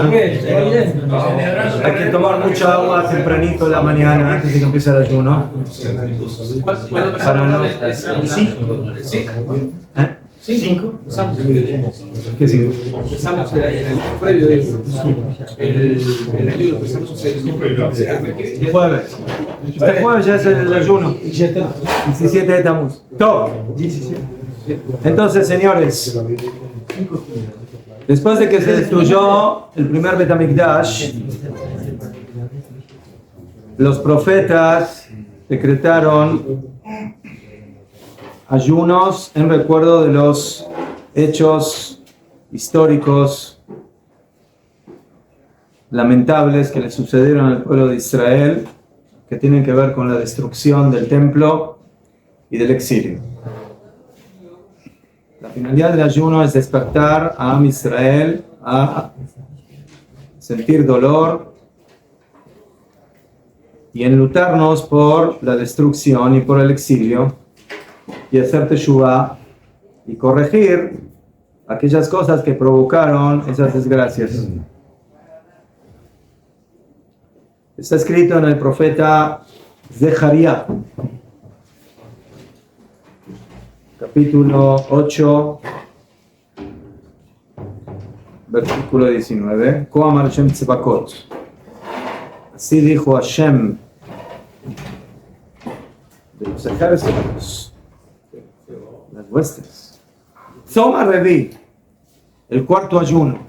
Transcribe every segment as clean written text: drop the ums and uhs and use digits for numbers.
mañana. Hay que tomar mucha agua tempranito en la mañana antes de que empiece el ayuno. Para no... ¿Cinco? ¿Qué cinco? Empezamos en el previo del ayuno, empezamos el jueves. Este jueves ya es el ayuno. 17 de Tamuz. Top. Entonces, señores, después de que se destruyó el primer Bet HaMikdash, los profetas decretaron ayunos en recuerdo de los hechos históricos lamentables que le sucedieron al pueblo de Israel, que tienen que ver con la destrucción del templo y del exilio. La finalidad del ayuno es despertar a Am Israel a sentir dolor y enlutarnos por la destrucción y por el exilio, y hacer teshuvá y corregir aquellas cosas que provocaron esas desgracias. Está escrito en el profeta Zecharia, capítulo 8, versículo 19. Ko amar Hashem tzebakot. Así dijo Hashem de los ejércitos, las huestes. Tzom Revi, el cuarto ayuno,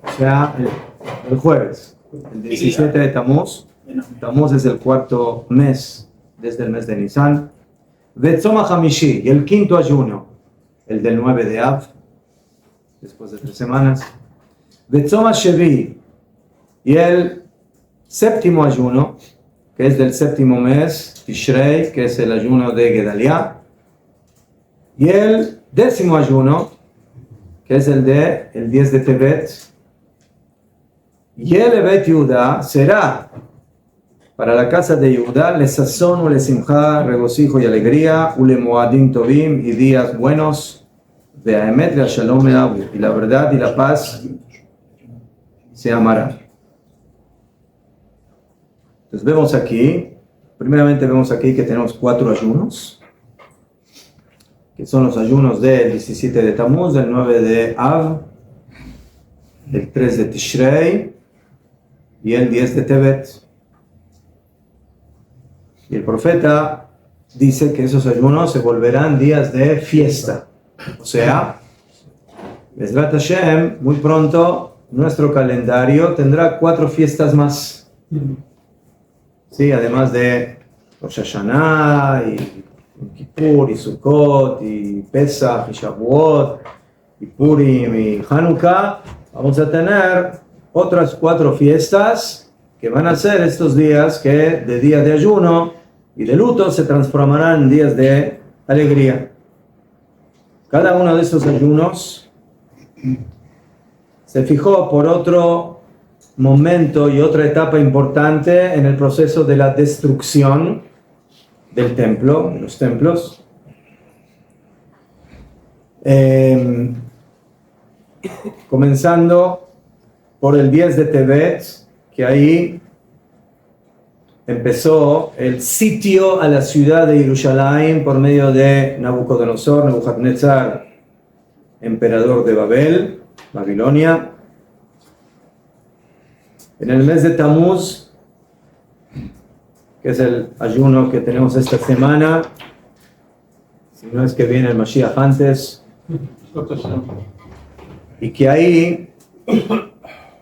o sea, el jueves, el 17 de Tamuz. Tamuz es el cuarto mes desde el mes de Nisan. Vetzom HaChamishi, y el quinto ayuno, el del 9 de Av, después de 3 semanas. Vetzom HaShevi, y el séptimo ayuno, que es del séptimo mes, Tishrei, que es el ayuno de Gedalia. Y el 10º ayuno, que es el 10 de Tevet. Y el Bet Yehuda será para la casa de Yehuda, le sazón, le simcha, regocijo y alegría, ule moadim tovim, y días buenos, ve'aemet ve'ashalom me'avu, y la verdad y la paz se amarán. Entonces vemos aquí, primeramente vemos aquí que tenemos 4 ayunos, que son los ayunos del 17 de Tamuz, del 9 de Av, del 3 de Tishrei y el 10 de Tevet. Y el profeta dice que esos ayunos se volverán días de fiesta. O sea, Bezrat Hashem, muy pronto nuestro calendario tendrá 4 fiestas más. Sí, además de Rosh Hashanah y Kippur y Sukkot y Pesach y Shavuot y Purim y Hanukkah, vamos a tener otras 4 fiestas que van a ser estos días que de día de ayuno y de luto se transformarán en días de alegría. Cada uno de estos ayunos se fijó por otro momento y otra etapa importante en el proceso de la destrucción del templo, de los templos. Comenzando por el 10 de Tevet, que ahí empezó el sitio a la ciudad de Jerusalén por medio de Nebuchadnezzar, emperador de Babel, Babilonia. En el mes de Tamuz, que es el ayuno que tenemos esta semana, si no es que viene el Mashiach antes, y que ahí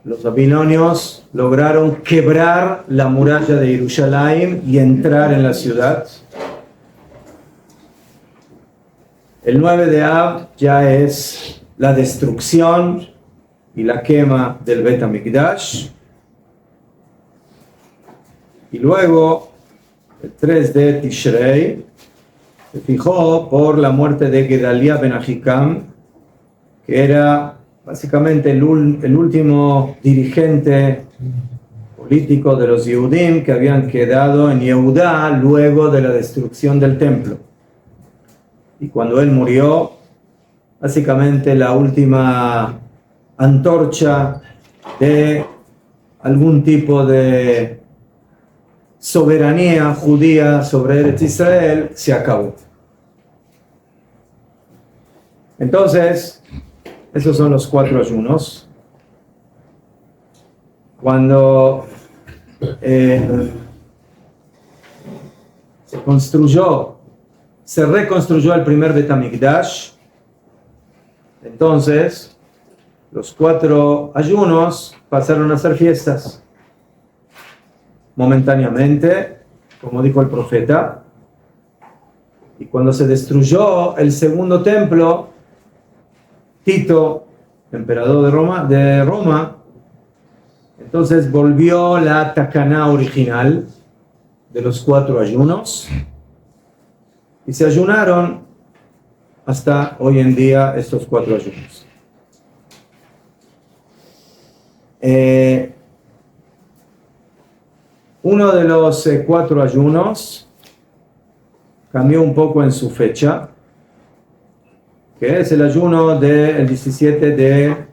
los babilonios lograron quebrar la muralla de Jerusalén y entrar en la ciudad. El 9 de Av ya es la destrucción y la quema del Bet HaMikdash. Y luego, el 3 de Tishrei, se fijó por la muerte de Gedalia ben Ahikam, que era básicamente el último dirigente político de los Yehudim que habían quedado en Yehudá luego de la destrucción del templo. Y cuando él murió, básicamente la última antorcha de algún tipo de soberanía judía sobre Eretz Israel se acabó. Entonces, esos son los 4 ayunos. Cuando se reconstruyó el primer Bet HaMikdash, entonces los 4 ayunos pasaron a ser fiestas. Momentáneamente, como dijo el profeta, y cuando se destruyó el segundo templo, Tito, emperador de Roma, entonces volvió la Takaná original de los 4 ayunos y se ayunaron hasta hoy en día estos 4 ayunos. Uno de los 4 ayunos cambió un poco en su fecha, que es el ayuno del 17 de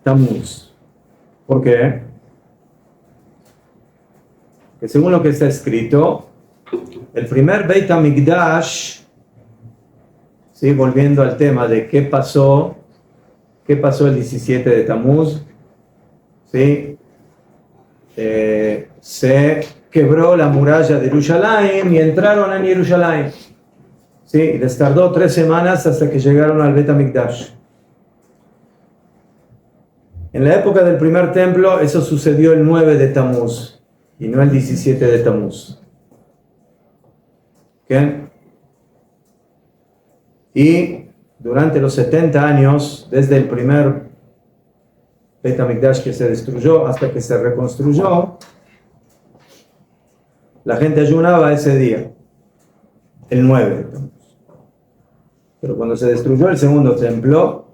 Tammuz. ¿Por qué? Que según lo que está escrito, el primer Beit HaMikdash, ¿sí? Volviendo al tema de qué pasó el 17 de Tammuz, ¿sí? Se quebró la muralla de Jerusalén y entraron en Jerusalén. Sí, les tardó 3 semanas hasta que llegaron al Bet HaMikdash. En la época del primer templo, eso sucedió el 9 de Tammuz y no el 17 de Tammuz. ¿Okay? Y durante los 70 años, desde el primer Bet HaMikdash que se destruyó hasta que se reconstruyó, la gente ayunaba ese día, el 9 de Tammuz. Pero cuando se destruyó el segundo templo,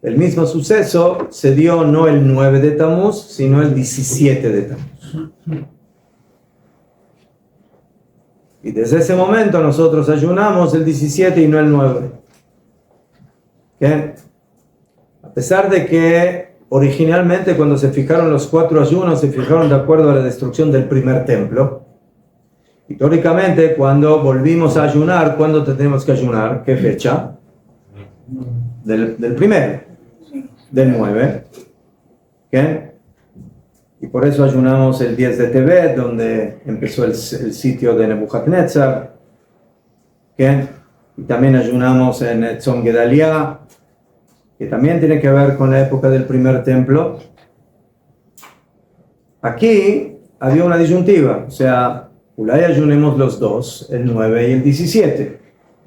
el mismo suceso se dio no el 9 de Tammuz, sino el 17 de Tammuz. Y desde ese momento nosotros ayunamos el 17 y no el 9. ¿Okay? A pesar de que originalmente cuando se fijaron los 4 ayunos, se fijaron de acuerdo a la destrucción del primer templo. Históricamente, cuando volvimos a ayunar, ¿cuándo tenemos que ayunar? ¿Qué fecha? Del primero, del 9. ¿Okay? Y por eso ayunamos el 10 de Tevet, donde empezó el sitio de Nebuchadnezzar. ¿Okay? Y también ayunamos en Etzon Gedalia, que también tiene que ver con la época del primer templo. Aquí había una disyuntiva, o sea, Ulay ayunemos los 2, el 9 y el 17.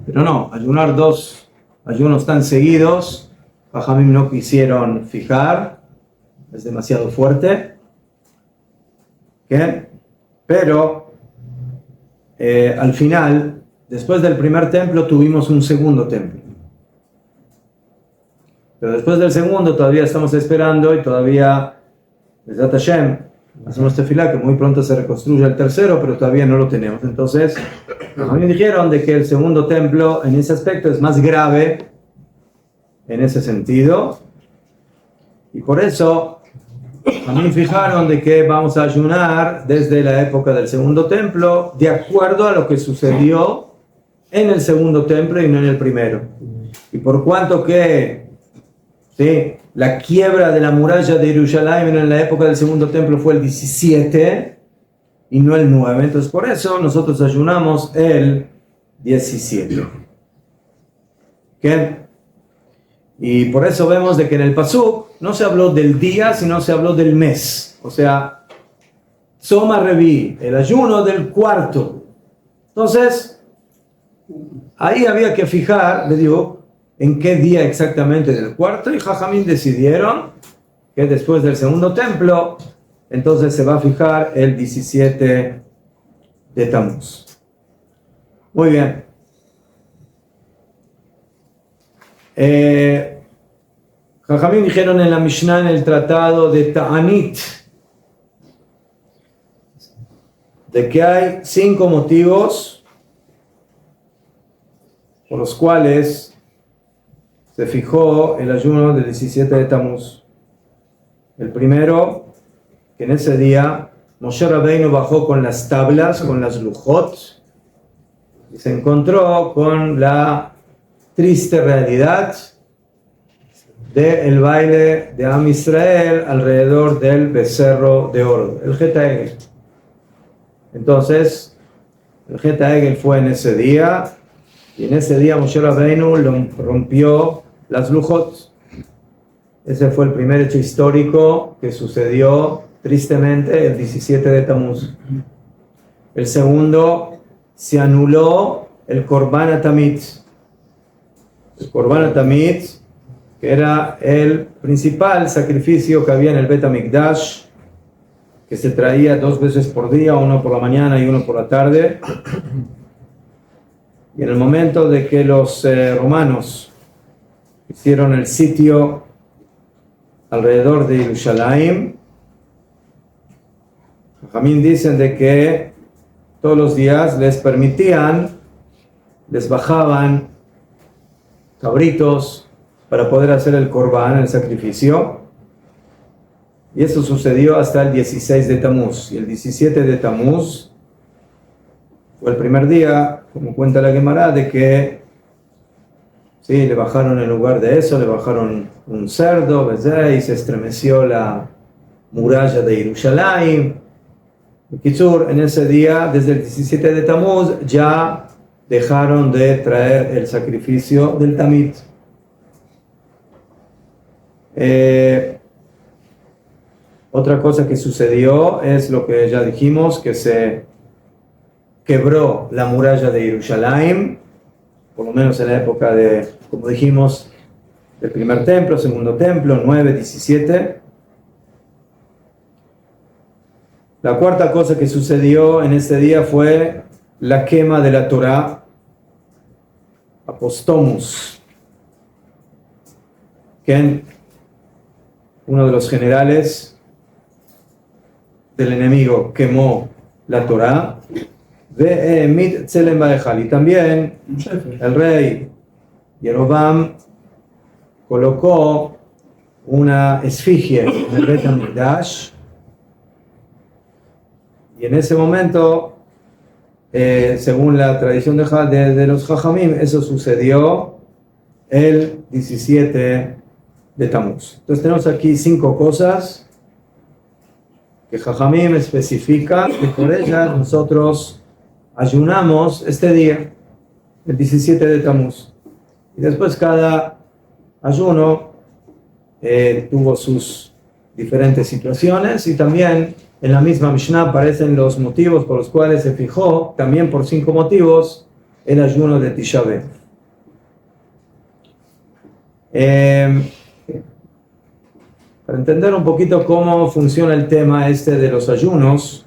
Pero no, ayunar 2 ayunos tan seguidos, Jajamim no quisieron fijar, es demasiado fuerte. ¿Okay? Pero al final, después del primer templo, tuvimos un segundo templo. Pero después del segundo todavía estamos esperando y todavía, Bezrat Hashem, hacemos tefilá que muy pronto se reconstruye el tercero, pero todavía no lo tenemos. Entonces, a mí me dijeron de que el segundo templo en ese aspecto es más grave en ese sentido. Y por eso, a mí fijaron de que vamos a ayunar desde la época del segundo templo, de acuerdo a lo que sucedió en el segundo templo y no en el primero. Y por cuanto que ¿sí? La quiebra de la muralla de Jerusalén en la época del segundo templo fue el 17 y no el 9. Entonces por eso nosotros ayunamos el 17. ¿Okay? Y por eso vemos de que en el Pasuk no se habló del día, sino se habló del mes. O sea, Tzom Revi, el ayuno del cuarto. Entonces, ahí había que fijar, le digo, en qué día exactamente del cuarto, y Jajamín decidieron que después del segundo templo, entonces se va a fijar el 17 de Tammuz. Muy bien. Jajamín dijeron en la Mishnah, en el tratado de Ta'anit, de que hay 5 motivos por los cuales se fijó el ayuno del 17 de Tammuz. El primero, que en ese día Moshe Rabbeinu bajó con las tablas, con las lujot, y se encontró con la triste realidad del baile de Am Israel alrededor del becerro de oro, el Geta Egel. Entonces, el Geta Egel fue en ese día, y en ese día Moshe Rabbeinu rompió las lujot. Ese fue el primer hecho histórico que sucedió tristemente el 17 de Tamuz. El segundo, se anuló el Korban HaTamid. El Korban HaTamid, que era el principal sacrificio que había en el Bet HaMikdash, que se traía 2 veces por día, uno por la mañana y uno por la tarde. Y en el momento de que los romanos hicieron el sitio alrededor de Jerusalén, Jajamín dicen de que todos los días les bajaban cabritos para poder hacer el Korban, el sacrificio. Y eso sucedió hasta el 16 de Tamuz. Y el 17 de Tamuz fue el primer día, como cuenta la Gemara, de que sí, le bajaron en lugar de eso, le bajaron un cerdo, ¿verdad? Y se estremeció la muralla de Jerusalén. En ese día, desde el 17 de Tamuz, ya dejaron de traer el sacrificio del Tamid. Otra cosa que sucedió es lo que ya dijimos, que se quebró la muralla de Jerusalén, por lo menos en la época de, como dijimos, del primer templo, segundo templo, 9, 17. La cuarta cosa que sucedió en este día fue la quema de la Torá, Apostomus, que uno de los generales del enemigo quemó la Torá, y también el rey Yerobam colocó una esfinge en el Bet HaMikdash. Y en ese momento, según la tradición de los Jajamim, eso sucedió el 17 de Tamuz. Entonces tenemos aquí 5 cosas que Jajamim especifica, que por ellas nosotros ayunamos este día, el 17 de Tamuz. Y después cada ayuno tuvo sus diferentes situaciones, y también en la misma Mishnah aparecen los motivos por los cuales se fijó, también por 5 motivos, el ayuno de Tisha B'Av. Para entender un poquito cómo funciona el tema este de los ayunos,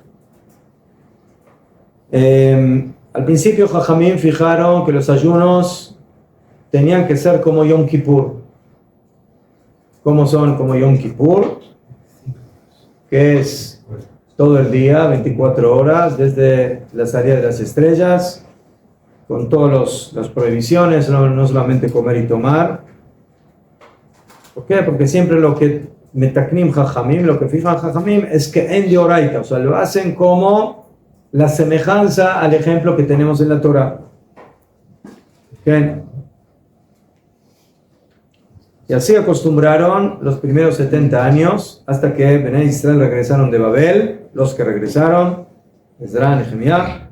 al principio Jajamín fijaron que los ayunos tenían que ser como Yom Kippur. ¿Cómo son como Yom Kippur? Que es todo el día, 24 horas, desde la salida de las estrellas, con todas las prohibiciones, no solamente comer y tomar. ¿Por qué? Porque siempre lo que metaknim Jajamim, lo que fijan Jajamim, es que en deoraita, o sea, lo hacen como la semejanza al ejemplo que tenemos en la Torah. ¿Okay? Y así acostumbraron los primeros 70 años, hasta que Bené Israel regresaron de Babel, los que regresaron, Ezra, Nehemías.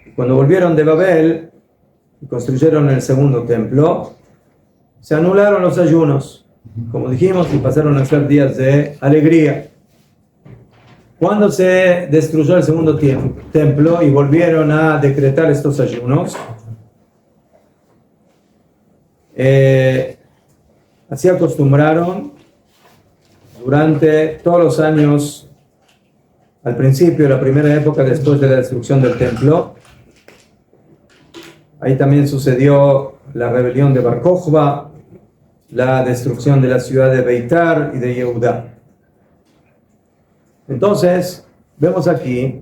Y cuando volvieron de Babel y construyeron el segundo templo, se anularon los ayunos, como dijimos, y pasaron a ser días de alegría. Cuando se destruyó el segundo templo y volvieron a decretar estos ayunos, así acostumbraron durante todos los años, al principio, la primera época después de la destrucción del templo. Ahí también sucedió la rebelión de Bar Kokhba, la destrucción de la ciudad de Beitar y de Yehudá. Entonces, vemos aquí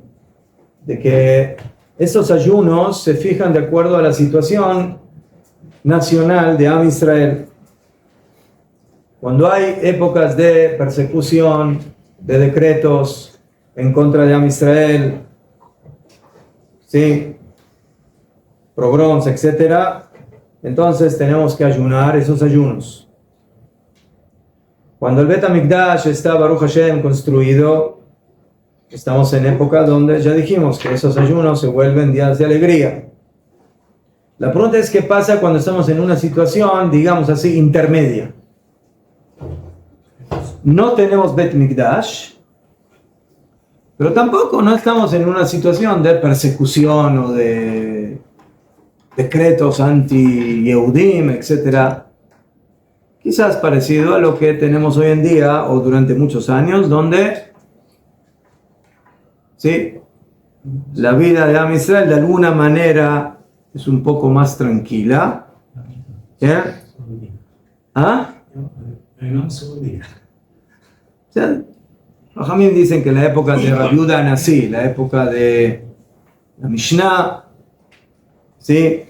de que estos ayunos se fijan de acuerdo a la situación nacional de Am Israel. Cuando hay épocas de persecución, de decretos en contra de Am Israel, ¿sí? Pogroms, etcétera, entonces tenemos que ayunar esos ayunos. Cuando el Bet HaMikdash está, Baruch Hashem, construido, estamos en época donde ya dijimos que esos ayunos se vuelven días de alegría. La pregunta es qué pasa cuando estamos en una situación, digamos así, intermedia. No tenemos Bet Mikdash, pero tampoco no estamos en una situación de persecución o de decretos anti-Yehudim, etc. Quizás parecido a lo que tenemos hoy en día o durante muchos años, donde ¿sí? La vida de Am Israel de alguna manera es un poco más tranquila. ¿Ah? O sea, Jajamim dicen que la época de Rabbi Yehuda Anasi, la época de la Mishnah, ¿sí?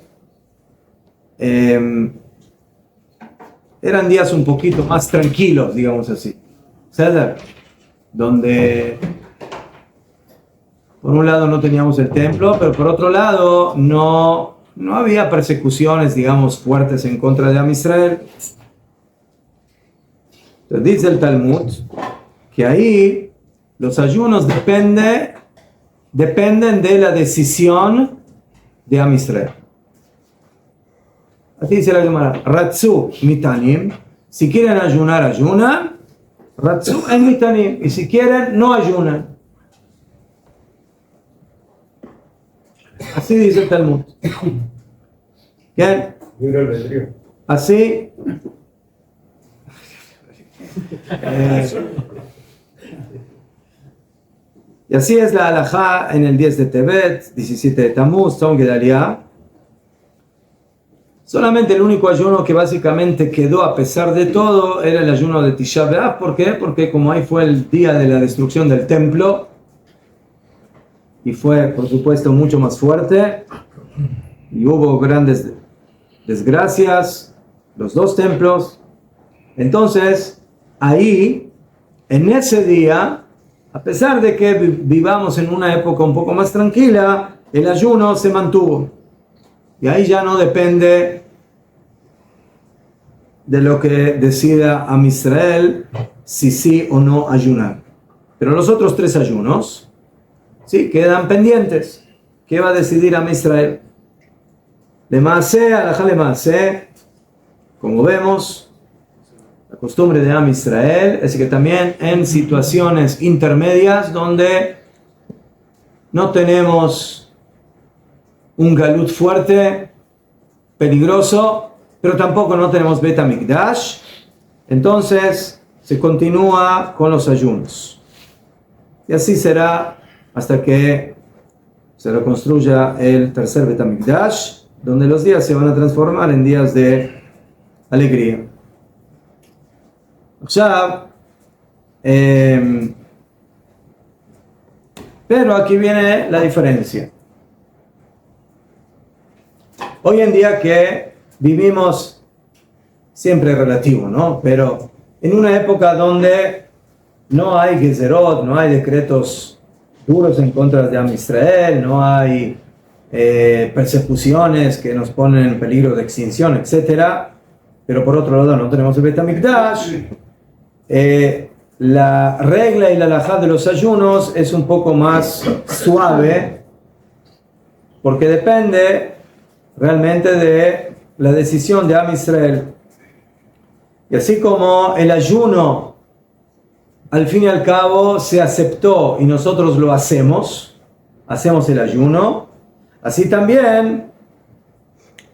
Eran días un poquito más tranquilos, digamos así, ¿sabes? Donde por un lado no teníamos el templo, pero por otro lado no había persecuciones, digamos, fuertes en contra de Am Israel. Entonces dice el Talmud que ahí los ayunos dependen de la decisión de Am Israel. Así dice la Gemara, Ratzu mitanim, si quieren ayunar, ayunan, Ratzu en mitanim, y si quieren, no ayunan. Así dice el Talmud. ¿Bien? Así. Y así es la halajá en el 10 de Tevet, 17 de Tammuz, Tzom Gedalia. Solamente el único ayuno que básicamente quedó a pesar de todo era el ayuno de Tisha B'Av. ¿Por qué? Porque como ahí fue el día de la destrucción del templo, y fue por supuesto mucho más fuerte, y hubo grandes desgracias, los dos templos. Entonces, ahí, en ese día, a pesar de que vivamos en una época un poco más tranquila, el ayuno se mantuvo. Y ahí ya no depende de lo que decida Am Israel si sí o no ayunar. Pero los otros tres ayunos, sí, quedan pendientes. ¿Qué va a decidir Am Israel? Lemaaseh, halajá lemaaseh, como vemos, la costumbre de Am Israel es que también en situaciones intermedias donde no tenemos un galut fuerte, peligroso, pero tampoco no tenemos Bet HaMikdash, entonces se continúa con los ayunos. Y así será hasta que se reconstruya el tercer Bet HaMikdash, donde los días se van a transformar en días de alegría. Ya, pero aquí viene la diferencia. Hoy en día que vivimos, siempre relativo, ¿no? Pero en una época donde no hay gezerot, no hay decretos duros en contra de Am Israel, no hay persecuciones que nos ponen en peligro de extinción, etc. Pero por otro lado no tenemos el Bet HaMikdash. La regla y la halajá de los ayunos es un poco más suave, porque depende realmente de la decisión de Am Israel. Y así como el ayuno al fin y al cabo se aceptó y nosotros lo hacemos el ayuno, así también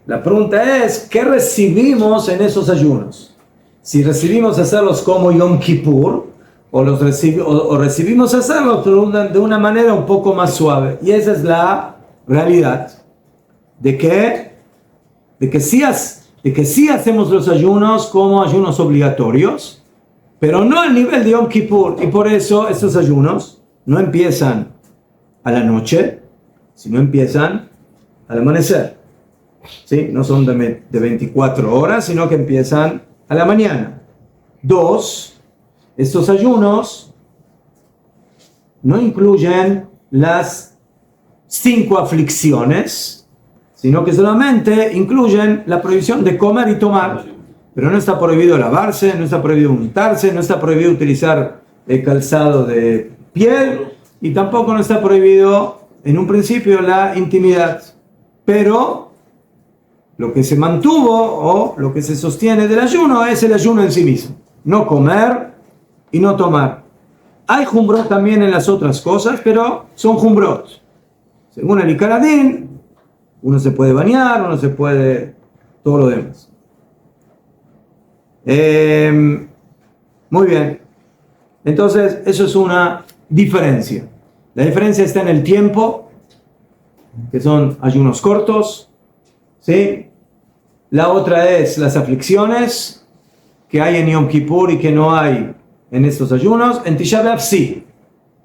la pregunta es ¿qué recibimos en esos ayunos? Si recibimos hacerlos como Yom Kippur o recibimos hacerlos de una manera un poco más suave. Y esa es la realidad de que sí hacemos los ayunos como ayunos obligatorios, pero no al nivel de Yom Kippur. Y por eso estos ayunos no empiezan a la noche, sino empiezan al amanecer. ¿Sí? No son de 24 horas, sino que empiezan a la mañana. 2, estos ayunos no incluyen las 5 aflicciones, sino que solamente incluyen la prohibición de comer y tomar. Pero no está prohibido lavarse, no está prohibido untarse, no está prohibido utilizar el calzado de piel y tampoco no está prohibido en un principio la intimidad. Pero lo que se mantuvo o lo que se sostiene del ayuno es el ayuno en sí mismo. No comer y no tomar. Hay jumbrot también en las otras cosas, pero son jumbrot. Según el Ikaradín, uno se puede bañar, uno se puede todo lo demás. Muy bien. Entonces, eso es una diferencia. La diferencia está en el tiempo, que son ayunos cortos, ¿sí? La otra es las aflicciones que hay en Yom Kippur y que no hay en estos ayunos. En Tisha B'Av sí.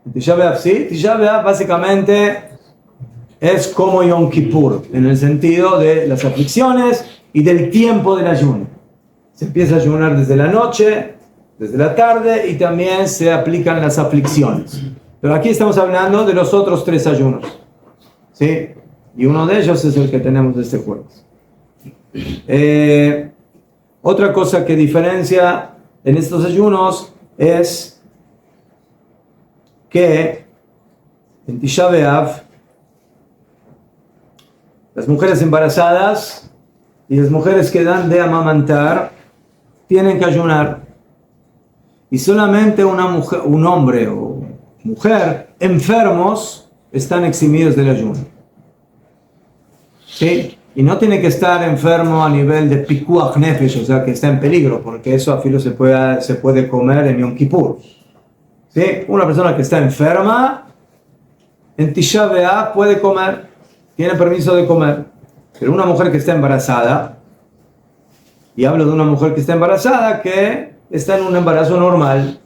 En Tisha B'Av sí. Tisha B'Av básicamente es como Yom Kippur, en el sentido de las aflicciones y del tiempo del ayuno. Se empieza a ayunar desde la noche, desde la tarde y también se aplican las aflicciones. Pero aquí estamos hablando de los otros 3 ayunos, ¿sí? Y uno de ellos es el que tenemos este jueves. Otra cosa que diferencia en estos ayunos es que en Tisha B'Av las mujeres embarazadas y las mujeres que dan de amamantar tienen que ayunar. Y solamente una mujer, un hombre o mujer enfermos están eximidos del ayuno. ¿Sí? Y no tiene que estar enfermo a nivel de pikuach nefesh, o sea que está en peligro, porque eso a filo se puede comer en Yom Kippur. ¿Sí? Una persona que está enferma en Tisha B'Av puede comer, tiene permiso de comer. Pero una mujer que está embarazada, y hablo de una mujer que está embarazada que está en un embarazo normal,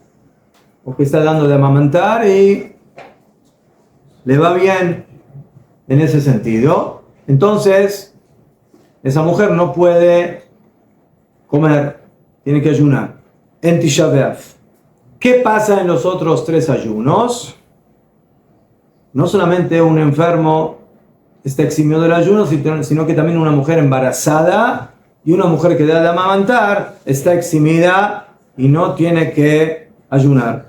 o que está dando de amamantar y le va bien en ese sentido, entonces esa mujer no puede comer, tiene que ayunar en Tisha B'Av. ¿Qué pasa en los otros 3 ayunos? No solamente un enfermo está eximido del ayuno, sino que también una mujer embarazada y una mujer que da de amamantar está eximida y no tiene que ayunar.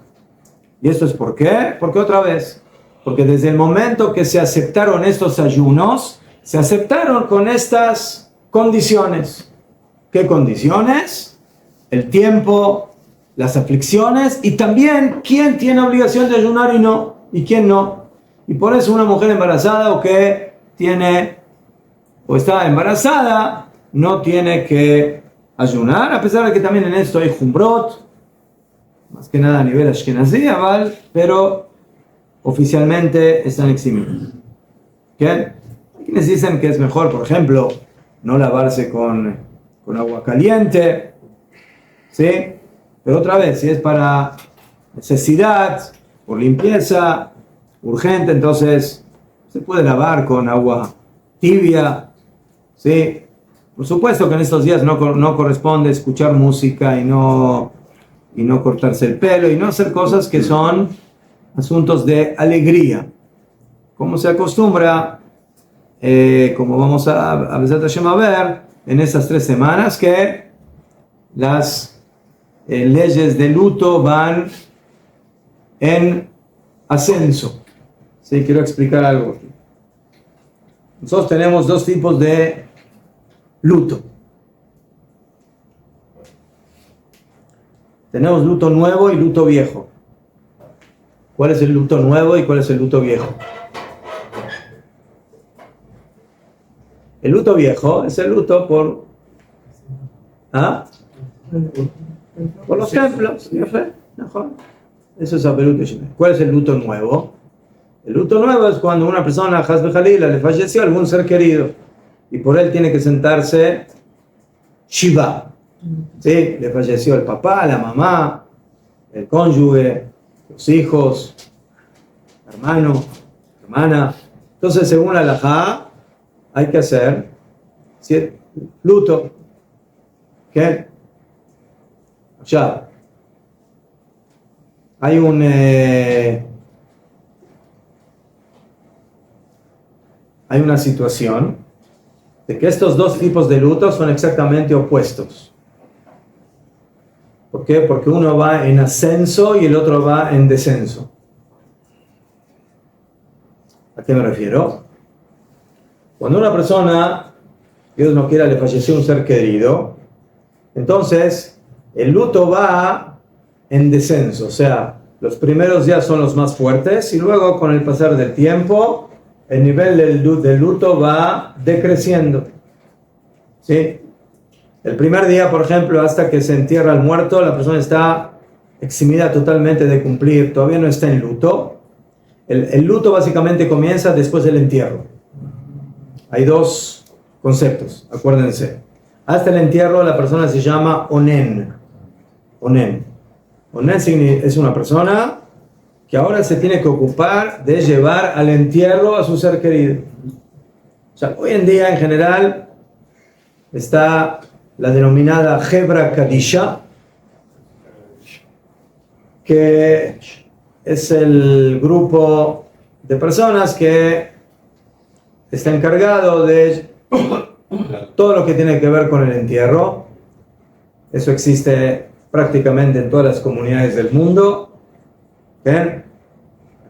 ¿Y esto es por qué? Porque otra vez, porque desde el momento que se aceptaron estos ayunos, se aceptaron con estas condiciones. ¿Qué condiciones? El tiempo, las aflicciones y también quién tiene obligación de ayunar y quién no. Y por eso una mujer embarazada o que tiene o está embarazada no tiene que ayunar, a pesar de que también en esto hay jumbrot, más que nada a nivel ashkenazí, pero oficialmente están eximidos. ¿Qué? Hay quienes dicen que es mejor, por ejemplo, no lavarse con agua caliente, ¿sí? Pero otra vez, si es para necesidad, por limpieza, urgente, entonces se puede lavar con agua tibia, ¿sí? Por supuesto que en estos días no corresponde escuchar música y no cortarse el pelo y no hacer cosas que son asuntos de alegría. Como se acostumbra, como vamos a ver en estas 3 semanas, que las leyes de luto van en ascenso. Sí, quiero explicar algo aquí. Nosotros tenemos 2 tipos de luto. Tenemos luto nuevo y luto viejo. ¿Cuál es el luto nuevo y cuál es el luto viejo? El luto viejo es el luto por los templos. Eso es Abelut. ¿Cuál es el luto nuevo? El luto nuevo es cuando una persona, Hasbe Jalila, le falleció a algún ser querido y por él tiene que sentarse Shiva. ¿Sí? Le falleció el papá, la mamá, el cónyuge, los hijos, hermano, hermana. Entonces, según la halajá, hay que hacer luto. ¿Qué? Ya, hay una situación de que estos dos tipos de luto son exactamente opuestos. ¿Por qué? Porque uno va en ascenso y el otro va en descenso. ¿A qué me refiero? Cuando una persona, Dios no quiera, le falleció un ser querido, entonces el luto va en descenso, o sea, los primeros días son los más fuertes y luego con el pasar del tiempo el nivel del luto va decreciendo. ¿Sí? El primer día, por ejemplo, hasta que se entierra al muerto, la persona está eximida totalmente de cumplir, todavía no está en luto. El luto básicamente comienza después del entierro. Hay dos conceptos, acuérdense. Hasta el entierro la persona se llama onen. Onen es una persona que ahora se tiene que ocupar de llevar al entierro a su ser querido. O sea, hoy en día en general está la denominada Hebra Kadisha, que es el grupo de personas que está encargado de todo lo que tiene que ver con el entierro. Eso existe prácticamente en todas las comunidades del mundo. ¿Bien?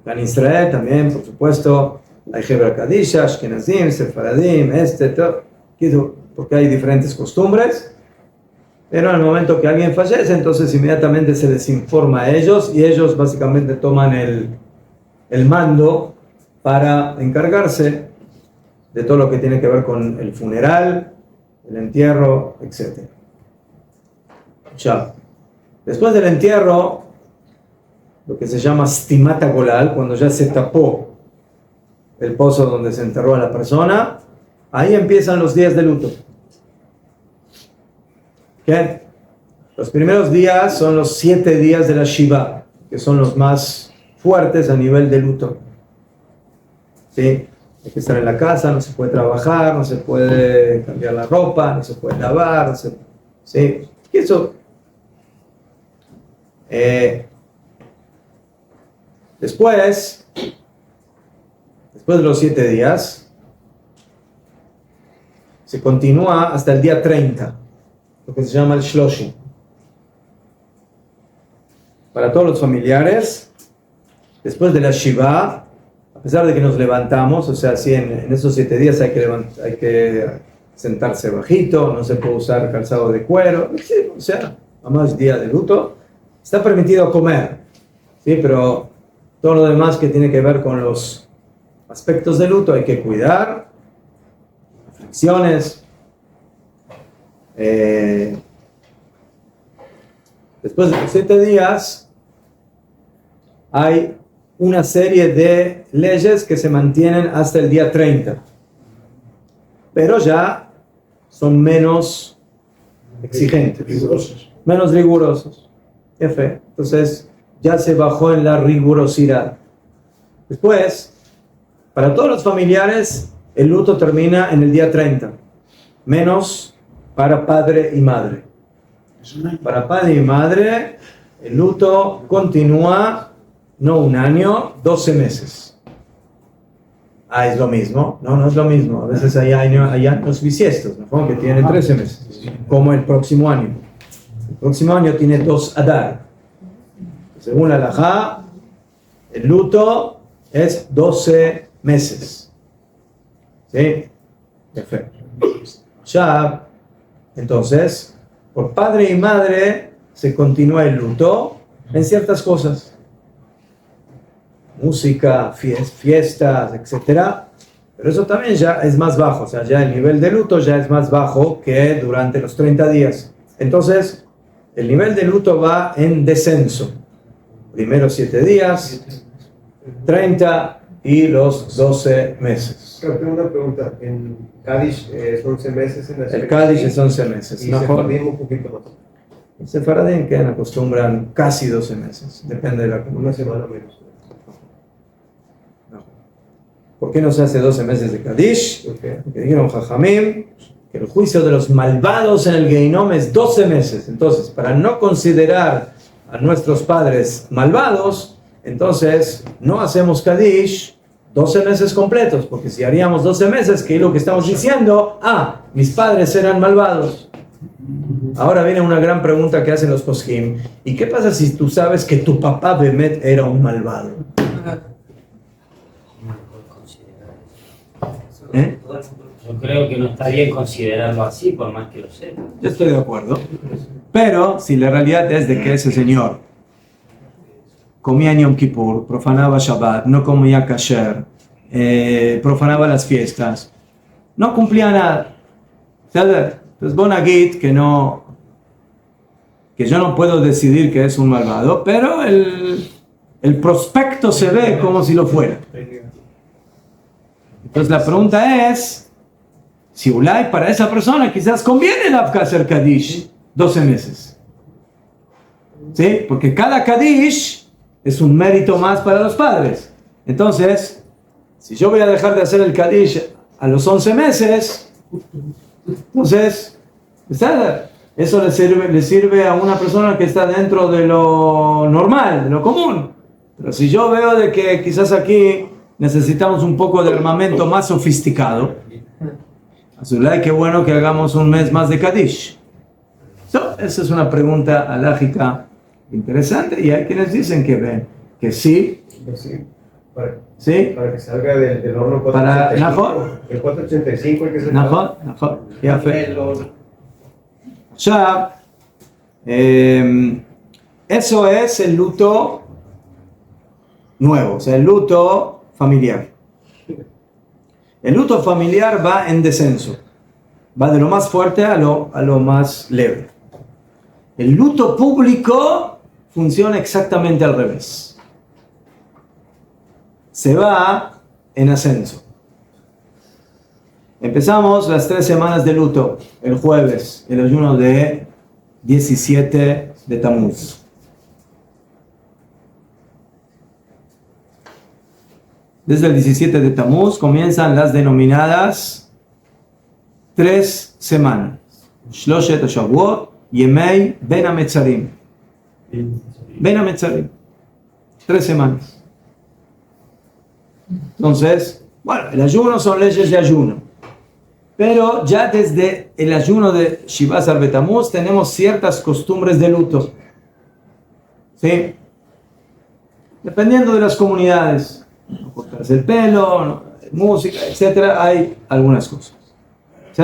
Acá en Israel también, por supuesto, hay Hebra Kadisha, Ashkenazim, Sefaradim, todo, porque hay diferentes costumbres. Pero en el momento que alguien fallece, entonces inmediatamente se les informa a ellos y ellos básicamente toman el mando para encargarse de todo lo que tiene que ver con el funeral, el entierro, etc. Ya. Después del entierro, lo que se llama stimata golal, cuando ya se tapó el pozo donde se enterró a la persona, ahí empiezan los días de luto. ¿Qué? Los primeros días son los 7 días de la Shiva, que son los más fuertes a nivel de luto. ¿Sí? Hay que estar en la casa, no se puede trabajar, no se puede cambiar la ropa, no se puede lavar, no se... ¿Sí? Y eso... Después de los 7 días, se continúa hasta el día 30, lo que se llama el Shloshim. Para todos los familiares, después de la Shiva, a pesar de que nos levantamos, o sea, sí, en esos 7 días hay que sentarse bajito, no se puede usar calzado de cuero, o sea, además día de luto, está permitido comer, ¿sí? Pero todo lo demás que tiene que ver con los aspectos de luto hay que cuidar, aflicciones. Después de los 7 días hay una serie de leyes que se mantienen hasta el día 30, pero ya son menos exigentes, menos rigurosos. Entonces ya se bajó en la rigurosidad. Después, para todos los familiares, el luto termina en el día 30, menos para padre y madre. Para padre y madre, el luto continúa no un año, 12 meses. Es lo mismo. No es lo mismo. A veces hay años bisiestos, ¿no? Que tienen 13 meses, como el próximo año. El próximo año tiene 2 Adar. Según la halajá, el luto es 12 meses. ¿Sí? Perfecto. Ya, entonces, por padre y madre se continúa el luto en ciertas cosas. Música, fiestas, etc. Pero eso también ya es más bajo. O sea, ya el nivel de luto ya es más bajo que durante los 30 días. Entonces, el nivel de luto va en descenso. Primero 7 días, 30 y los 12 meses. Pero tengo una pregunta. En Kaddish es 11 meses. El Kaddish es 11 meses. Y Sefaradim un poquito más. En Sefaradim que acostumbran casi 12 meses. Depende de la comunidad. Una semana menos. No. ¿Por qué no se hace 12 meses de Kaddish? Porque dijeron Jajamim que el juicio de los malvados en el Geinom es 12 meses. Entonces, para no considerar a nuestros padres malvados, entonces no hacemos Kaddish 12 meses completos, porque si haríamos 12 meses, que es lo que estamos diciendo, mis padres eran malvados. Ahora viene una gran pregunta que hacen los poskim. ¿Y qué pasa si tú sabes que tu papá Bemet era un malvado? Yo creo que no está bien considerarlo así, por más que lo sepa. Yo estoy de acuerdo. Pero si la realidad es de que ese señor comía en Yom Kippur, profanaba Shabbat, no comía kasher, profanaba las fiestas, no cumplía nada. Pues Bonagit, que yo no puedo decidir que es un malvado, pero el prospecto se ve como si lo fuera. Entonces la pregunta es, si Ulay para esa persona quizás conviene hacer Kaddish 12 meses. ¿Sí? Porque cada Kaddish es un mérito más para los padres. Entonces, si yo voy a dejar de hacer el Kaddish a los 11 meses, entonces, eso le sirve a una persona que está dentro de lo normal, de lo común. Pero si yo veo de que quizás aquí necesitamos un poco de armamento más sofisticado, Azulay, qué bueno que hagamos un mes más de Kaddish. Esa es una pregunta alágica interesante, y hay quienes dicen que sí. ¿Sí? Para que salga del horno 485. Para Najot. El 485 el que se Najot. Ya fe. Ya. Eso es el luto nuevo, o sea, el luto familiar. El luto familiar va en descenso. Va de lo más fuerte a lo más leve. El luto público funciona exactamente al revés. Se va en ascenso. Empezamos las 3 semanas de luto, el jueves, el ayuno de 17 de Tamuz. Desde el 17 de Tamuz comienzan las denominadas 3 semanas. Shloshet Shavuot, Yemei Ben HaMetzarim. Ben HaMetzarim. 3 semanas. Entonces, bueno, el ayuno son leyes de ayuno. Pero ya desde el ayuno de Shiva Asar Betamuz tenemos ciertas costumbres de luto. ¿Sí? Dependiendo de las comunidades. No cortarse el pelo, no, música, etc. Hay algunas cosas. ¿Sí?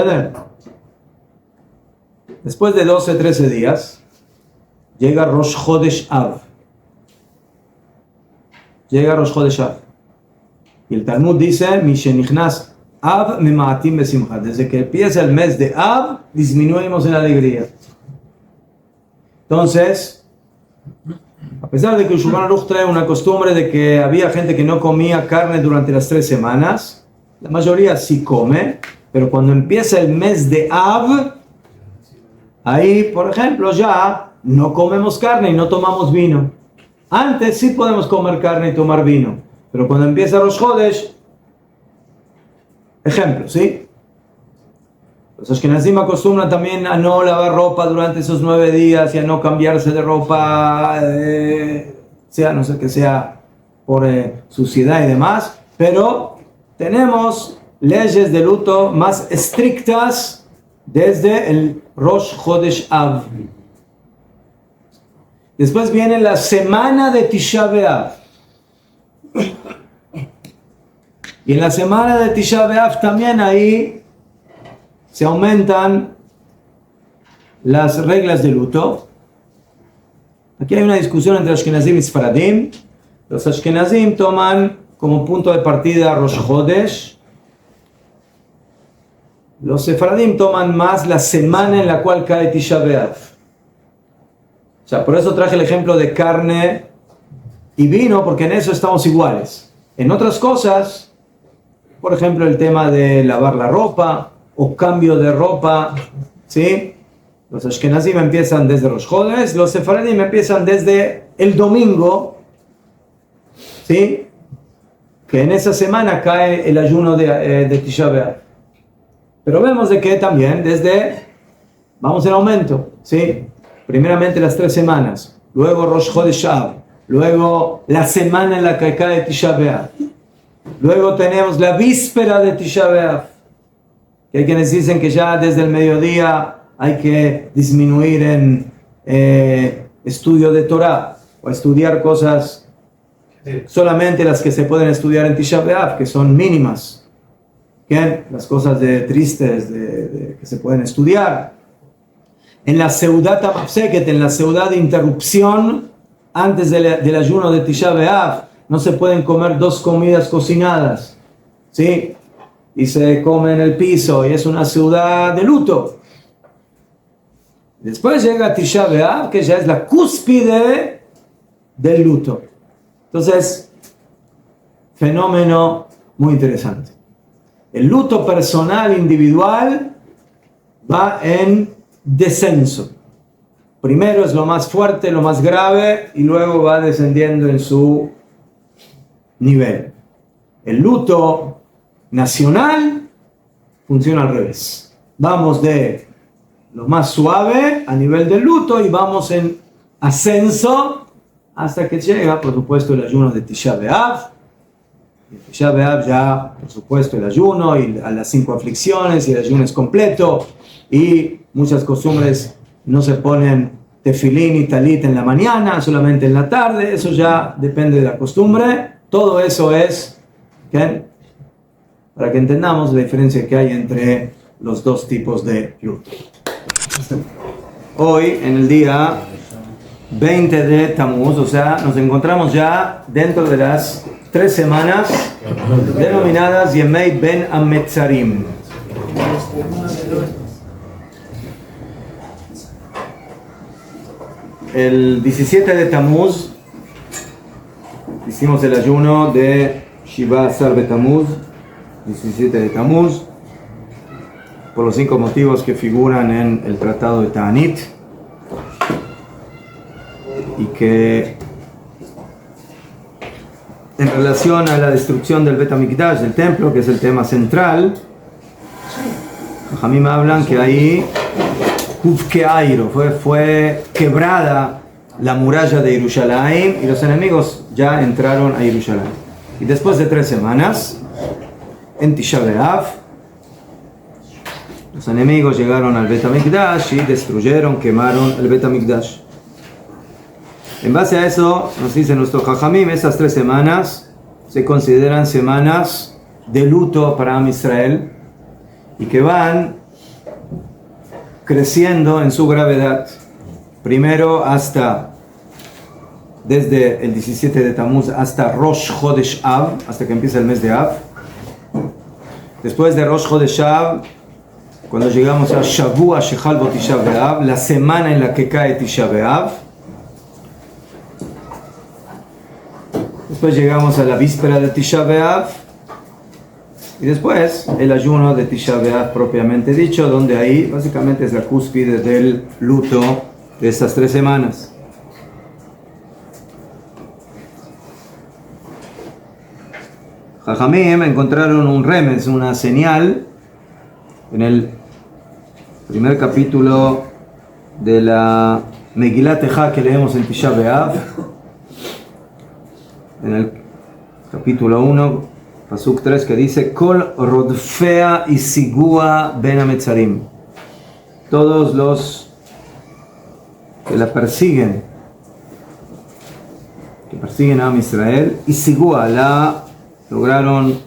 Después de 12-13 días, llega Rosh Chodesh Av. Llega Rosh Chodesh Av. Y el Talmud dice, Mishenichnas Av memaatim besimcha. Desde que empieza el mes de Av, disminuimos en alegría. Entonces, a pesar de que el Shulchan Aruch trae una costumbre de que había gente que no comía carne durante las 3 semanas, la mayoría sí come, pero cuando empieza el mes de Av, ahí, por ejemplo, ya no comemos carne y no tomamos vino. Antes sí podemos comer carne y tomar vino. Pero cuando empieza Rosh Chodesh, ejemplo, ¿sí? Los Ashkenazim acostumbran también a no lavar ropa durante esos 9 días y a no cambiarse de ropa, no sé que sea por suciedad y demás, pero tenemos leyes de luto más estrictas desde el Rosh Chodesh Av. Después viene la semana de Tisha B'Av. Y en la semana de Tisha B'Av también ahí se aumentan las reglas de luto. Aquí hay una discusión entre Ashkenazim y Sfaradim. Los Ashkenazim toman como punto de partida Rosh Chodesh. Los Sefaradim toman más la semana en la cual cae Tisha B'Av. O sea, por eso traje el ejemplo de carne y vino, porque en eso estamos iguales. En otras cosas, por ejemplo, el tema de lavar la ropa o cambio de ropa, ¿sí? Los Ashkenazim empiezan desde Rosh Chodesh, los Sefaradim empiezan desde el domingo, ¿sí? Que en esa semana cae el ayuno de Tisha B'Av. Pero vemos de que también vamos en aumento, ¿sí? Primeramente las 3 semanas. luego Rosh Chodesh Av, luego la semana en la que cae Tisha B'Av, luego tenemos la víspera de Tisha B'Av, que hay quienes dicen que ya desde el mediodía hay que disminuir en estudio de Torah o estudiar cosas solamente las que se pueden estudiar en Tisha B'Av, que son mínimas, ¿okay? Las cosas tristes que se pueden estudiar. En la Seudat HaMafseket, en la Seudat de interrupción, antes del ayuno de Tisha B'Av, no se pueden comer 2 comidas cocinadas, ¿sí? Y se come en el piso, y es una ciudad de luto. Después llega Tisha B'Av, que ya es la cúspide del luto. Entonces, fenómeno muy interesante. El luto personal, individual, va en descenso. Primero es lo más fuerte, lo más grave, y luego va descendiendo en su nivel. El luto nacional funciona al revés. Vamos de lo más suave a nivel del luto y vamos en ascenso hasta que llega, por supuesto, el ayuno de Tisha B'Av. En Tisha B'Av ya, por supuesto, el ayuno y a las 5 aflicciones, y el ayuno es completo, y muchas costumbres no se ponen tefilín y talit en la mañana, solamente en la tarde. Eso ya depende de la costumbre. Todo eso es, ¿okay?, para que entendamos la diferencia que hay entre los dos tipos de luto. Hoy, en el día 20 de Tammuz, o sea, nos encontramos ya dentro de las 3 semanas denominadas Yemei Ben Ametzarim. El 17 de Tammuz hicimos el ayuno de Shiva Asar Betamuz, 17 de Tammuz, por los 5 motivos que figuran en el tratado de Ta'anit, y que en relación a la destrucción del Bet HaMikdash, del templo, que es el tema central, Jajamim hablan que ahí fue quebrada la muralla de Jerusalén y los enemigos ya entraron a Jerusalén. Y después de 3 semanas, en Tisha B'Av, los enemigos llegaron al Bet HaMikdash y destruyeron, quemaron el Bet HaMikdash. En base a eso, nos dice nuestro Jajamim, estas 3 semanas se consideran semanas de luto para Am Israel y que van creciendo en su gravedad. Primero desde el 17 de Tammuz hasta Rosh Chodesh Av, hasta que empieza el mes de Av. Después de Rosh Chodesh Av, cuando llegamos a Shavua Shechal Bo Tisha B'Av, la semana en la que cae Tisha B'Av. Después llegamos a la víspera de Tisha B'Av. Y después el ayuno de Tisha B'Av propiamente dicho, donde ahí básicamente es la cúspide del luto de estas 3 semanas. Jajamim encontraron un remes, una señal, en el primer capítulo de la Megillat Ejá que leemos en Tisha B'Av, en el capítulo 1, Pasuk 3, que dice: Kol rodfea y sigua ben ametzarim. Todos los que la persiguen, a Am Israel, y sigua, la lograron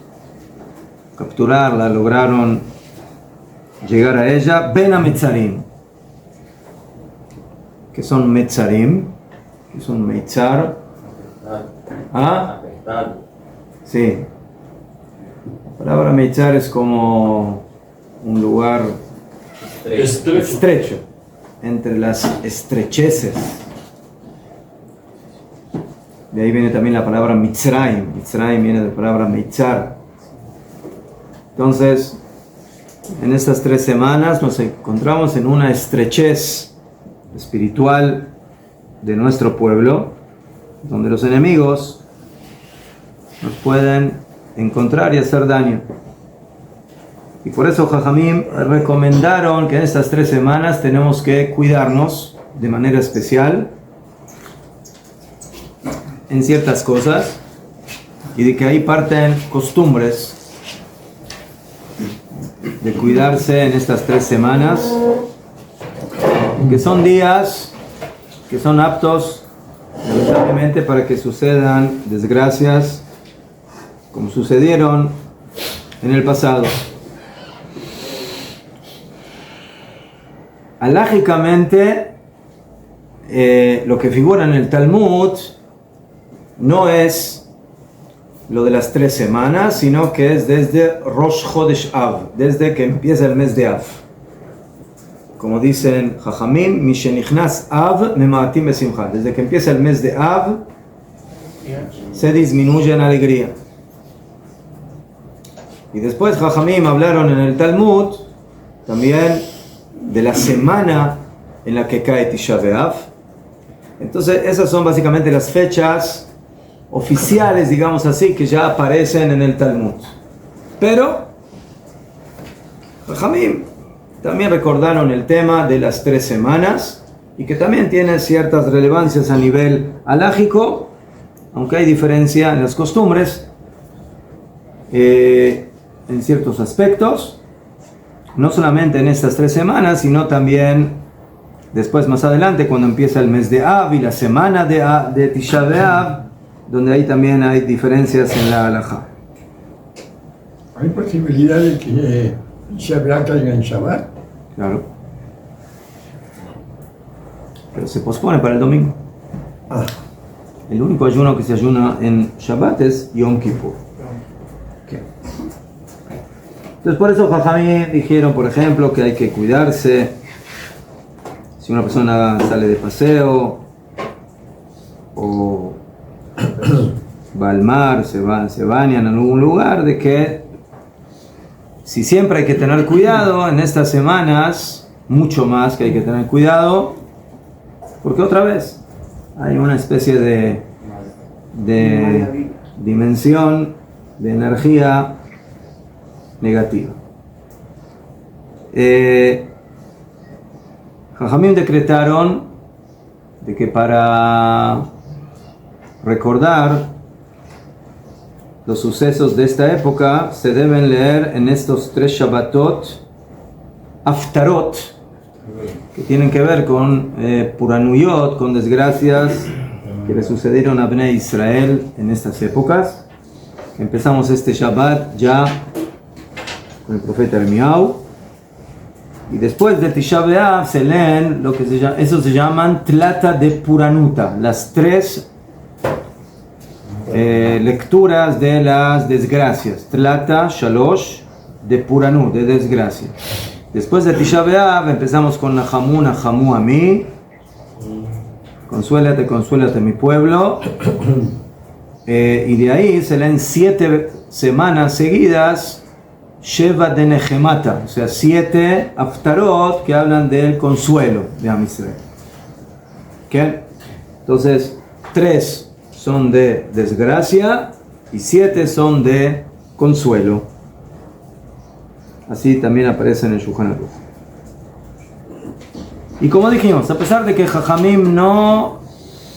capturarla, lograron llegar a ella, ben ametzarim. ¿Qué son metzarim? ¿Qué son meitzar? ¿Ah? Sí. La palabra meitzar es como un lugar estrecho, entre las estrecheces. De ahí viene también la palabra Mitzrayim. Mitzrayim viene de la palabra meitzar. Entonces, en estas 3 semanas nos encontramos en una estrechez espiritual de nuestro pueblo, donde los enemigos nos pueden encontrar y hacer daño. Y por eso Jajamim recomendaron que en estas 3 semanas tenemos que cuidarnos de manera especial en ciertas cosas y de que ahí parten costumbres de cuidarse en estas 3 semanas, que son días que son aptos lamentablemente para que sucedan desgracias como sucedieron en el pasado. Alágicamente, lo que figura en el Talmud no es lo de las 3 semanas, sino que es desde Rosh Chodesh Av, desde que empieza el mes de Av. Como dicen Jajamim, Mishenichnas Av memaatim besimcha. Desde que empieza el mes de Av, se disminuye en alegría. Y después Jajamim hablaron en el Talmud también de la semana en la que cae Tisha B'Av. Entonces esas son básicamente las fechas oficiales, digamos así, que ya aparecen en el Talmud. Pero Jajamim también recordaron el tema de las 3 semanas y que también tiene ciertas relevancias a nivel halágico, aunque hay diferencia en las costumbres en ciertos aspectos, no solamente en estas 3 semanas, sino también después, más adelante, cuando empieza el mes de Av y la semana de Tisha B'Av, donde ahí también hay diferencias en la halajá. ¿Hay posibilidad de que Tisha B'Av caiga en Shabbat? Claro. Pero se pospone para el domingo. El único ayuno que se ayuna en Shabbat es Yom Kippur. Okay. Entonces por eso Jajamim dijeron, por ejemplo, que hay que cuidarse. Si una persona sale de paseo o va al mar, se baña en algún lugar, de que si siempre hay que tener cuidado, en estas semanas, mucho más que hay que tener cuidado, porque otra vez hay una especie de dimensión de energía negativa. Jajamim decretaron de que para recordar los sucesos de esta época se deben leer en estos 3 Shabbatot Haftarot, que tienen que ver con Puranuyot, con desgracias que le sucedieron a Bnei Israel en estas épocas. Empezamos este Shabbat ya con el profeta Ermiau, y después de Tisha B'Av se leen lo que eso se llaman Tlata de Puranuta, las 3 lecturas de las desgracias. Tlata, Shalosh, de Puranut, de desgracia. Después de Tisha B'Av empezamos con Nahamu, Nahamu a mí. Consuélate, consuélate mi pueblo. Y de ahí se leen 7 semanas seguidas Sheva de Nehemata, o sea 7 Haftarot que hablan del consuelo de Am Israel. ¿Okay? Entonces 3 son de desgracia y 7 son de consuelo. Así también aparece en el Shulchan Aruch. Y como dijimos, a pesar de que Jajamim no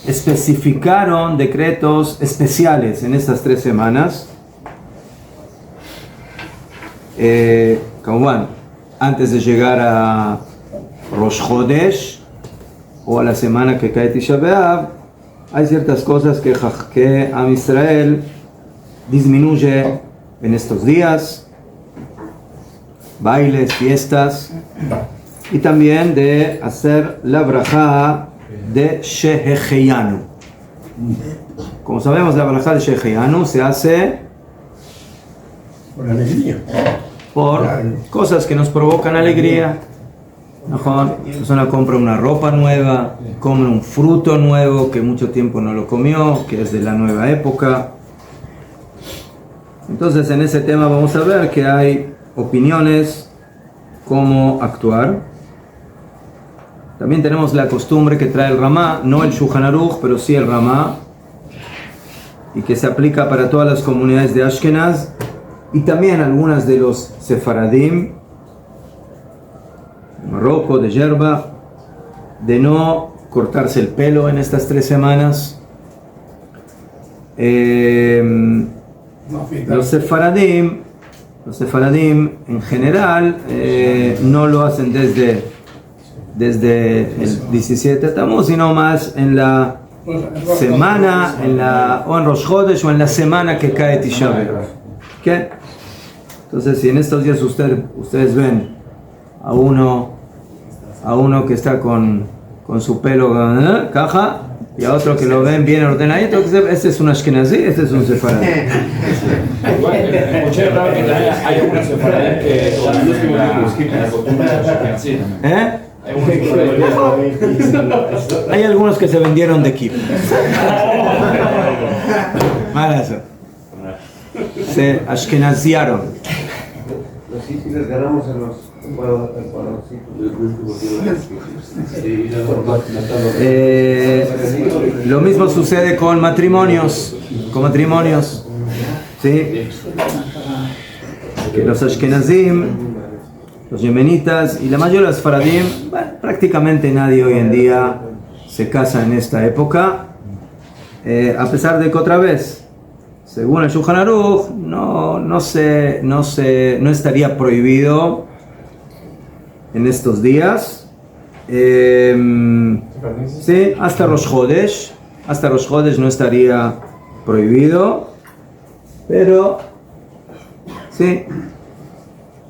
especificaron decretos especiales en estas 3 semanas, como antes de llegar a Rosh Chodesh o a la semana que cae Tisha B'Av, hay ciertas cosas que Am Israel disminuye en estos días, bailes, fiestas, y también de hacer la brajá de Shehecheyanu. Como sabemos, la brajá de Shehecheyanu se hace Por alegría. por cosas que nos provocan alegría. La persona compra una ropa nueva, come un fruto nuevo que mucho tiempo no lo comió, que es de la nueva época. Entonces en ese tema vamos a ver que hay opiniones cómo actuar. También tenemos la costumbre que trae el Ramá, no el Shulchan Aruch, pero sí el Ramá, y que se aplica para todas las comunidades de Ashkenaz y también algunas de los Sefaradim, de Marruecos, de Yerba, de no cortarse el pelo en estas 3 semanas, No, los sefaradim en general no lo hacen desde el 17 de Tammuz, sino más en la semana, o en Rosh Chodesh, o en la semana que cae Tisha B'Av. ¿Qué? Entonces, si en estos días ustedes ven a uno que está con su pelo caja, y a otro que lo ven bien ordenadito, entonces este es un ashkenazí, este es un sefaradí. Escuché hablar que hay algunos sefaradí que la costumbre de los ashkenazí. Hay algunos que se vendieron de equipo. Malazo. Se ashkenaziaron. Los sí les ganamos en los lo mismo sucede con matrimonios. ¿Sí? Que los ashkenazim, los yemenitas y la mayoría de los faradim, prácticamente nadie hoy en día se casa en esta época, a pesar de que otra vez, según el Shulchan Aruch, no estaría prohibido en estos días. Sí, hasta Rosh Chodesh no estaría prohibido, pero sí,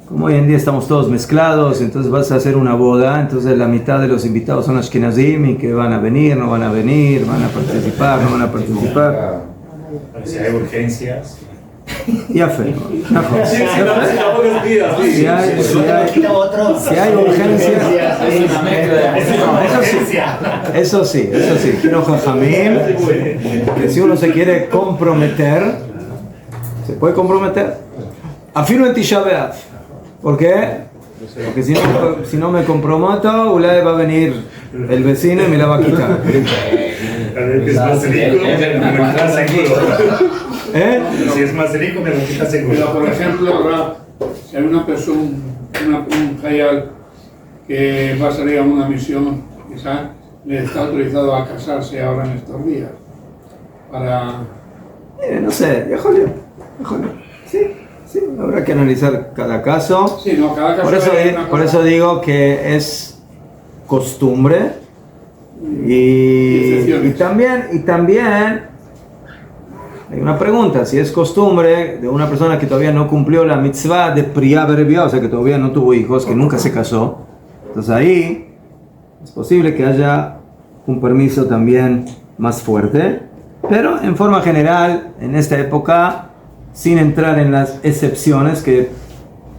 como hoy en día estamos todos mezclados, entonces vas a hacer una boda, entonces la mitad de los invitados son ashkenazim y que van a venir, no van a venir, van a participar, no van a participar. Si hay urgencias. Ya fe. Si hay urgencias, eso sí. Quiero jajamim, que si uno se quiere comprometer, se puede comprometer. Afirmo en Tisha B'Av. ¿Por qué? Porque si no me comprometo, Ulay va a venir el vecino y me la va a quitar. Si es más rico, me lo quita seguro. Pero, por ejemplo, ahora, si hay una persona, un hayal que va a salir a una misión, quizás le está autorizado a casarse ahora en estos días. Para... no sé, déjalo. Sí, habrá que analizar cada caso. Sí, no, cada caso por eso digo que es costumbre y también hay una pregunta, si es costumbre de una persona que todavía no cumplió la mitzvah de Priyá Berebiá, o sea que todavía no tuvo hijos, que nunca se casó, entonces ahí es posible que haya un permiso también más fuerte, pero en forma general, en esta época, sin entrar en las excepciones, que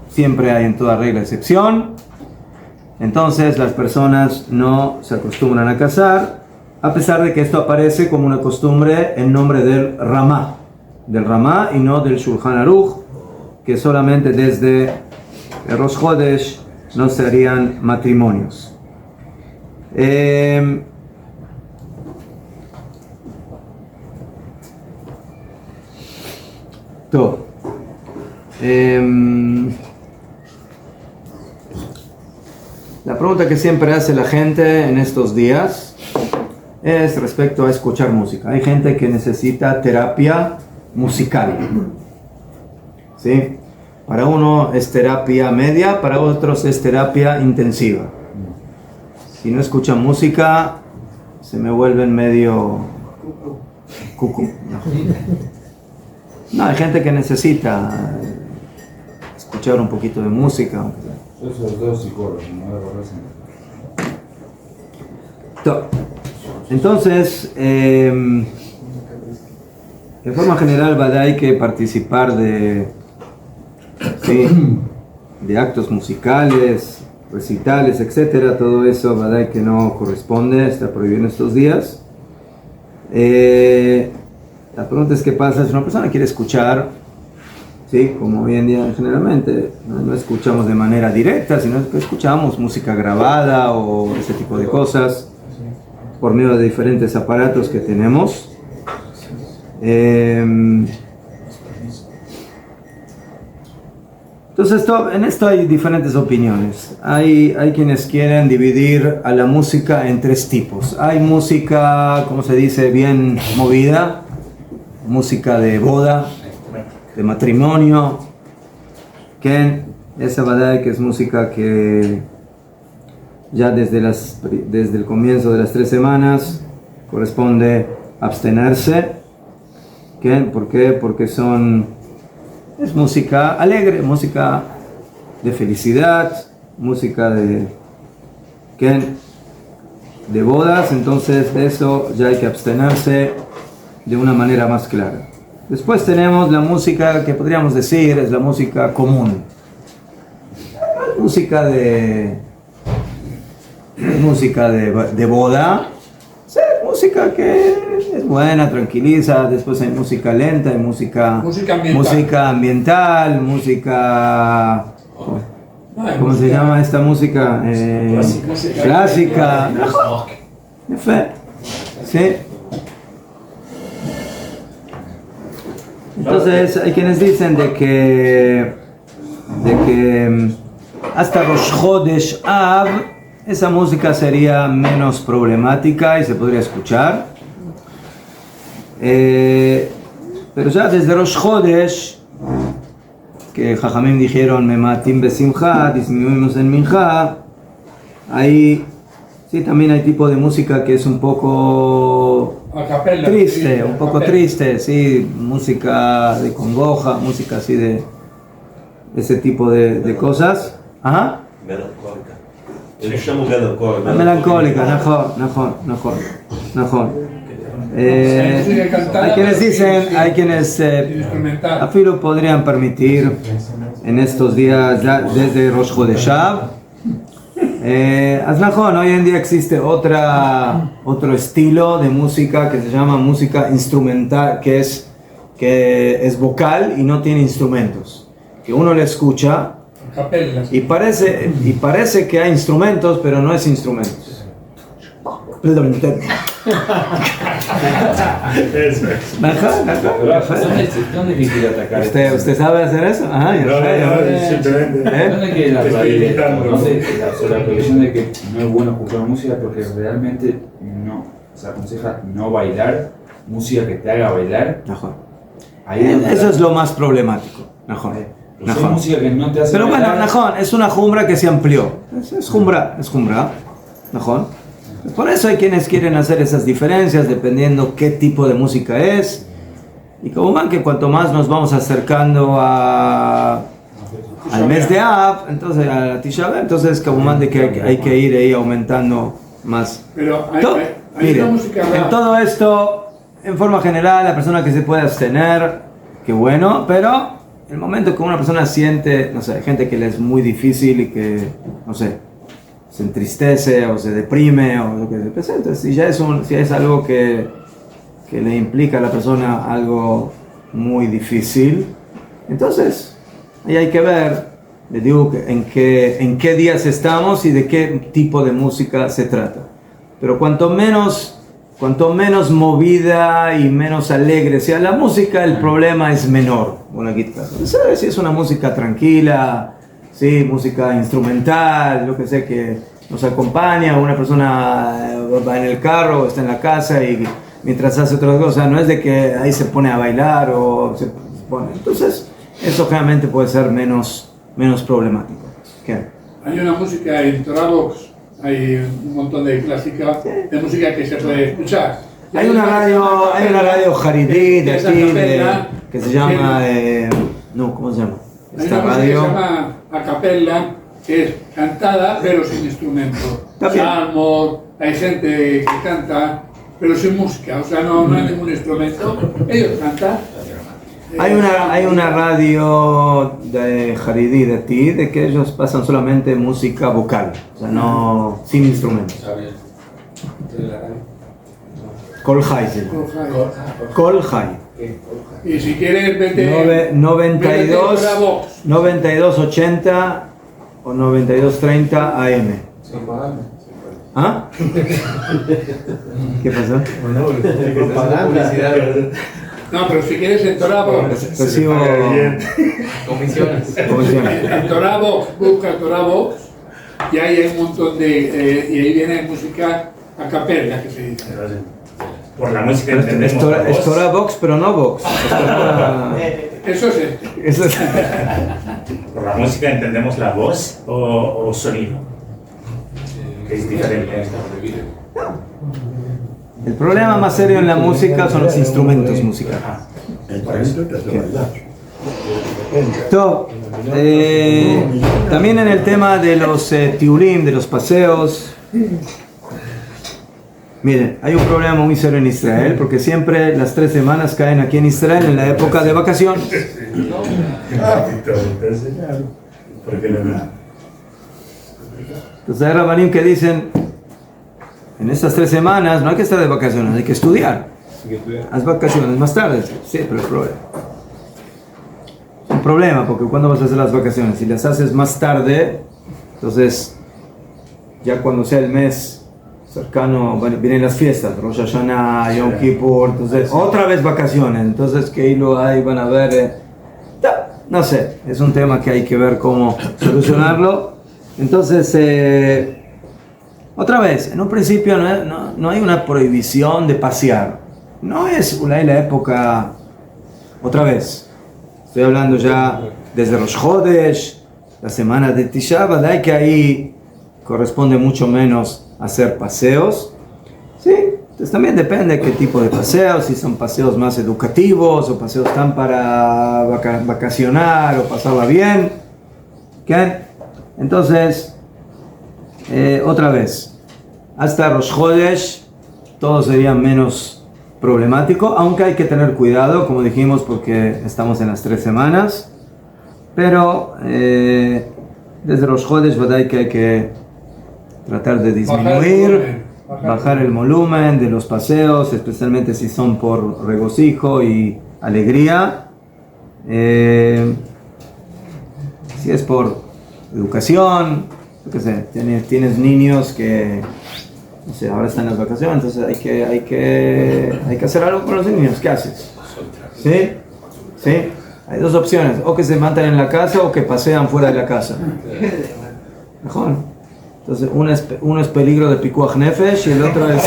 siempre hay en toda regla excepción, entonces las personas no se acostumbran a casar, a pesar de que esto aparece como una costumbre en nombre del Ramá y no del Shulchan Aruch, que solamente desde el Rosh Chodesh no se harían matrimonios. Todo. La pregunta que siempre hace la gente en estos días es respecto a escuchar música. Hay gente que necesita terapia musical, ¿sí? Para uno es terapia media, para otros es terapia intensiva. Si no escuchan música, se me vuelven medio cucú. No, hay gente que necesita escuchar un poquito de música. Esos dos psicólogos, ¿no? Entonces, de forma general, hay que participar de actos musicales, recitales, etcétera. Todo eso, que no corresponde, está prohibido en estos días. La pregunta es: ¿qué pasa si una persona quiere escuchar? Sí, como hoy en día generalmente no escuchamos de manera directa, sino que escuchamos música grabada o ese tipo de cosas por medio de diferentes aparatos que tenemos. Entonces, en esto hay diferentes opiniones. Hay quienes quieren dividir a la música en tres tipos. Hay música, como se dice, bien movida, música de boda, de matrimonio, que esa verdad que es música que ya desde el comienzo de las 3 semanas corresponde abstenerse. ¿Por qué? Porque es música alegre, música de felicidad, música de bodas, entonces de eso ya hay que abstenerse de una manera más clara. Después tenemos la música que podríamos decir es la música común, música de boda, sí, música que es buena, tranquiliza. Después hay música lenta, hay música ambiental, música ¿cómo se llama esta música? Clásica. Sí. Entonces hay quienes dicen de que hasta Rosh Chodesh Av esa música sería menos problemática y se podría escuchar. Pero ya desde Rosh Chodesh, que Jajamim dijeron Mematim besimcha, disminuimos en minja, ahí sí también hay tipo de música que es un poco triste, un poco triste, sí, música de congoja, música así de ese tipo de cosas. Ajá. Melancólica, נכון. Hay quienes afilo podrían permitir en estos días desde Rosh Chodesh Av. Hoy en día existe otro estilo de música que se llama música instrumental, que es vocal y no tiene instrumentos, que uno le escucha y parece que hay instrumentos, pero no es instrumentos. ¿Dónde quiere atacar? ¿Usted sabe hacer eso? No, simplemente. ¿Dónde quiere la prohibición de que no es bueno escuchar música porque realmente no se aconseja no bailar música que te haga bailar? Eso es lo más problemático. Música que no te hace pero bailar. bueno, es una jumbra que se amplió. Es jumbra. Por eso hay quienes quieren hacer esas diferencias dependiendo qué tipo de música es. Y como van que cuanto más nos vamos acercando al mes de Av, entonces a la Tisha B'Av, entonces como man de que hay que ir ahí aumentando más. Pero hay mire, una música en todo esto, en forma general, la persona que se puede abstener, qué bueno, pero el momento que una persona siente, no sé, hay gente que le es muy difícil y que, no sé, se entristece o se deprime o lo que se presenta, si es algo que le implica a la persona algo muy difícil, entonces ahí hay que ver, le digo, en qué días estamos y de qué tipo de música se trata. Pero cuanto menos movida y menos alegre sea la música, el problema es menor. Bueno, aquí si es una música tranquila, sí, música instrumental, lo que sé, que nos acompaña, una persona va en el carro o está en la casa y mientras hace otras cosas, no es de que ahí se pone a bailar o se pone. Entonces, eso realmente puede ser menos problemático. ¿Qué? Hay una música en Toravox, hay un montón de clásicas de música que se puede escuchar. Hay una radio Haridí de aquí que se llama ¿cómo se llama? Esta radio que se llama a capella, que es cantada pero sin instrumento. Salmos, hay gente que canta pero sin música, o sea, no hay ningún instrumento, ellos cantan. Hay una radio de Haridí de ti, de que ellos pasan solamente música vocal, o sea, no, sin instrumentos. Kol Chai se llama. Kol Chai. Y si quieres, vete 9280 o 9230 AM. ¿Ah? ¿Qué pasó? No, pero si quieres en Toravox, recibo comisiones. En Toravox, busca Toravox y ahí hay un montón y ahí viene música a capella, que se dice. Por la música Es entendemos la voz. Torah Box, pero no Box. Es Torah- Eso es Eso es- Por la música entendemos la voz o sonido. Que es diferente. El problema más serio en la música son los instrumentos musicales. Top. También en el tema de los tiulim, de los paseos. Miren, hay un problema muy serio en Israel, porque siempre las 3 semanas caen aquí en Israel en la época de vacaciones. ¿Por qué no? Entonces hay rabanim que dicen, en estas 3 semanas no hay que estar de vacaciones, hay que estudiar. Haz vacaciones más tarde. Sí, pero el problema. Es un problema, porque cuando vas a hacer las vacaciones, si las haces más tarde, entonces ya cuando sea el mes cercano, bueno, vienen las fiestas, Rosh Hashanah, Yom Kippur, entonces otra vez vacaciones, entonces que ahí van a ver, no sé, es un tema que hay que ver cómo solucionarlo. Entonces, otra vez, en un principio no hay una prohibición de pasear, no es la época, otra vez, estoy hablando ya desde Rosh Chodesh, la semana de Tisha B'Av, que ahí corresponde mucho menos hacer paseos, ¿sí? Entonces también depende de qué tipo de paseos, si son paseos más educativos o paseos tan para vacacionar o pasarla bien, ¿ok? Entonces, otra vez, hasta Rosh Chodesh todo sería menos problemático, aunque hay que tener cuidado, como dijimos, porque estamos en las 3 semanas, pero desde Rosh Chodesh que hay que tratar de disminuir, bajar el volumen de los paseos, especialmente si son por regocijo y alegría. Si es por educación, yo qué sé, tienes niños que, no sé, ahora están en las vacaciones, entonces hay que hacer algo con los niños. ¿Qué haces? ¿Sí? ¿Sí? Hay 2 opciones, o que se matan en la casa o que pasean fuera de la casa. Mejor. Entonces, uno es peligro de pikuach nefesh y el otro es...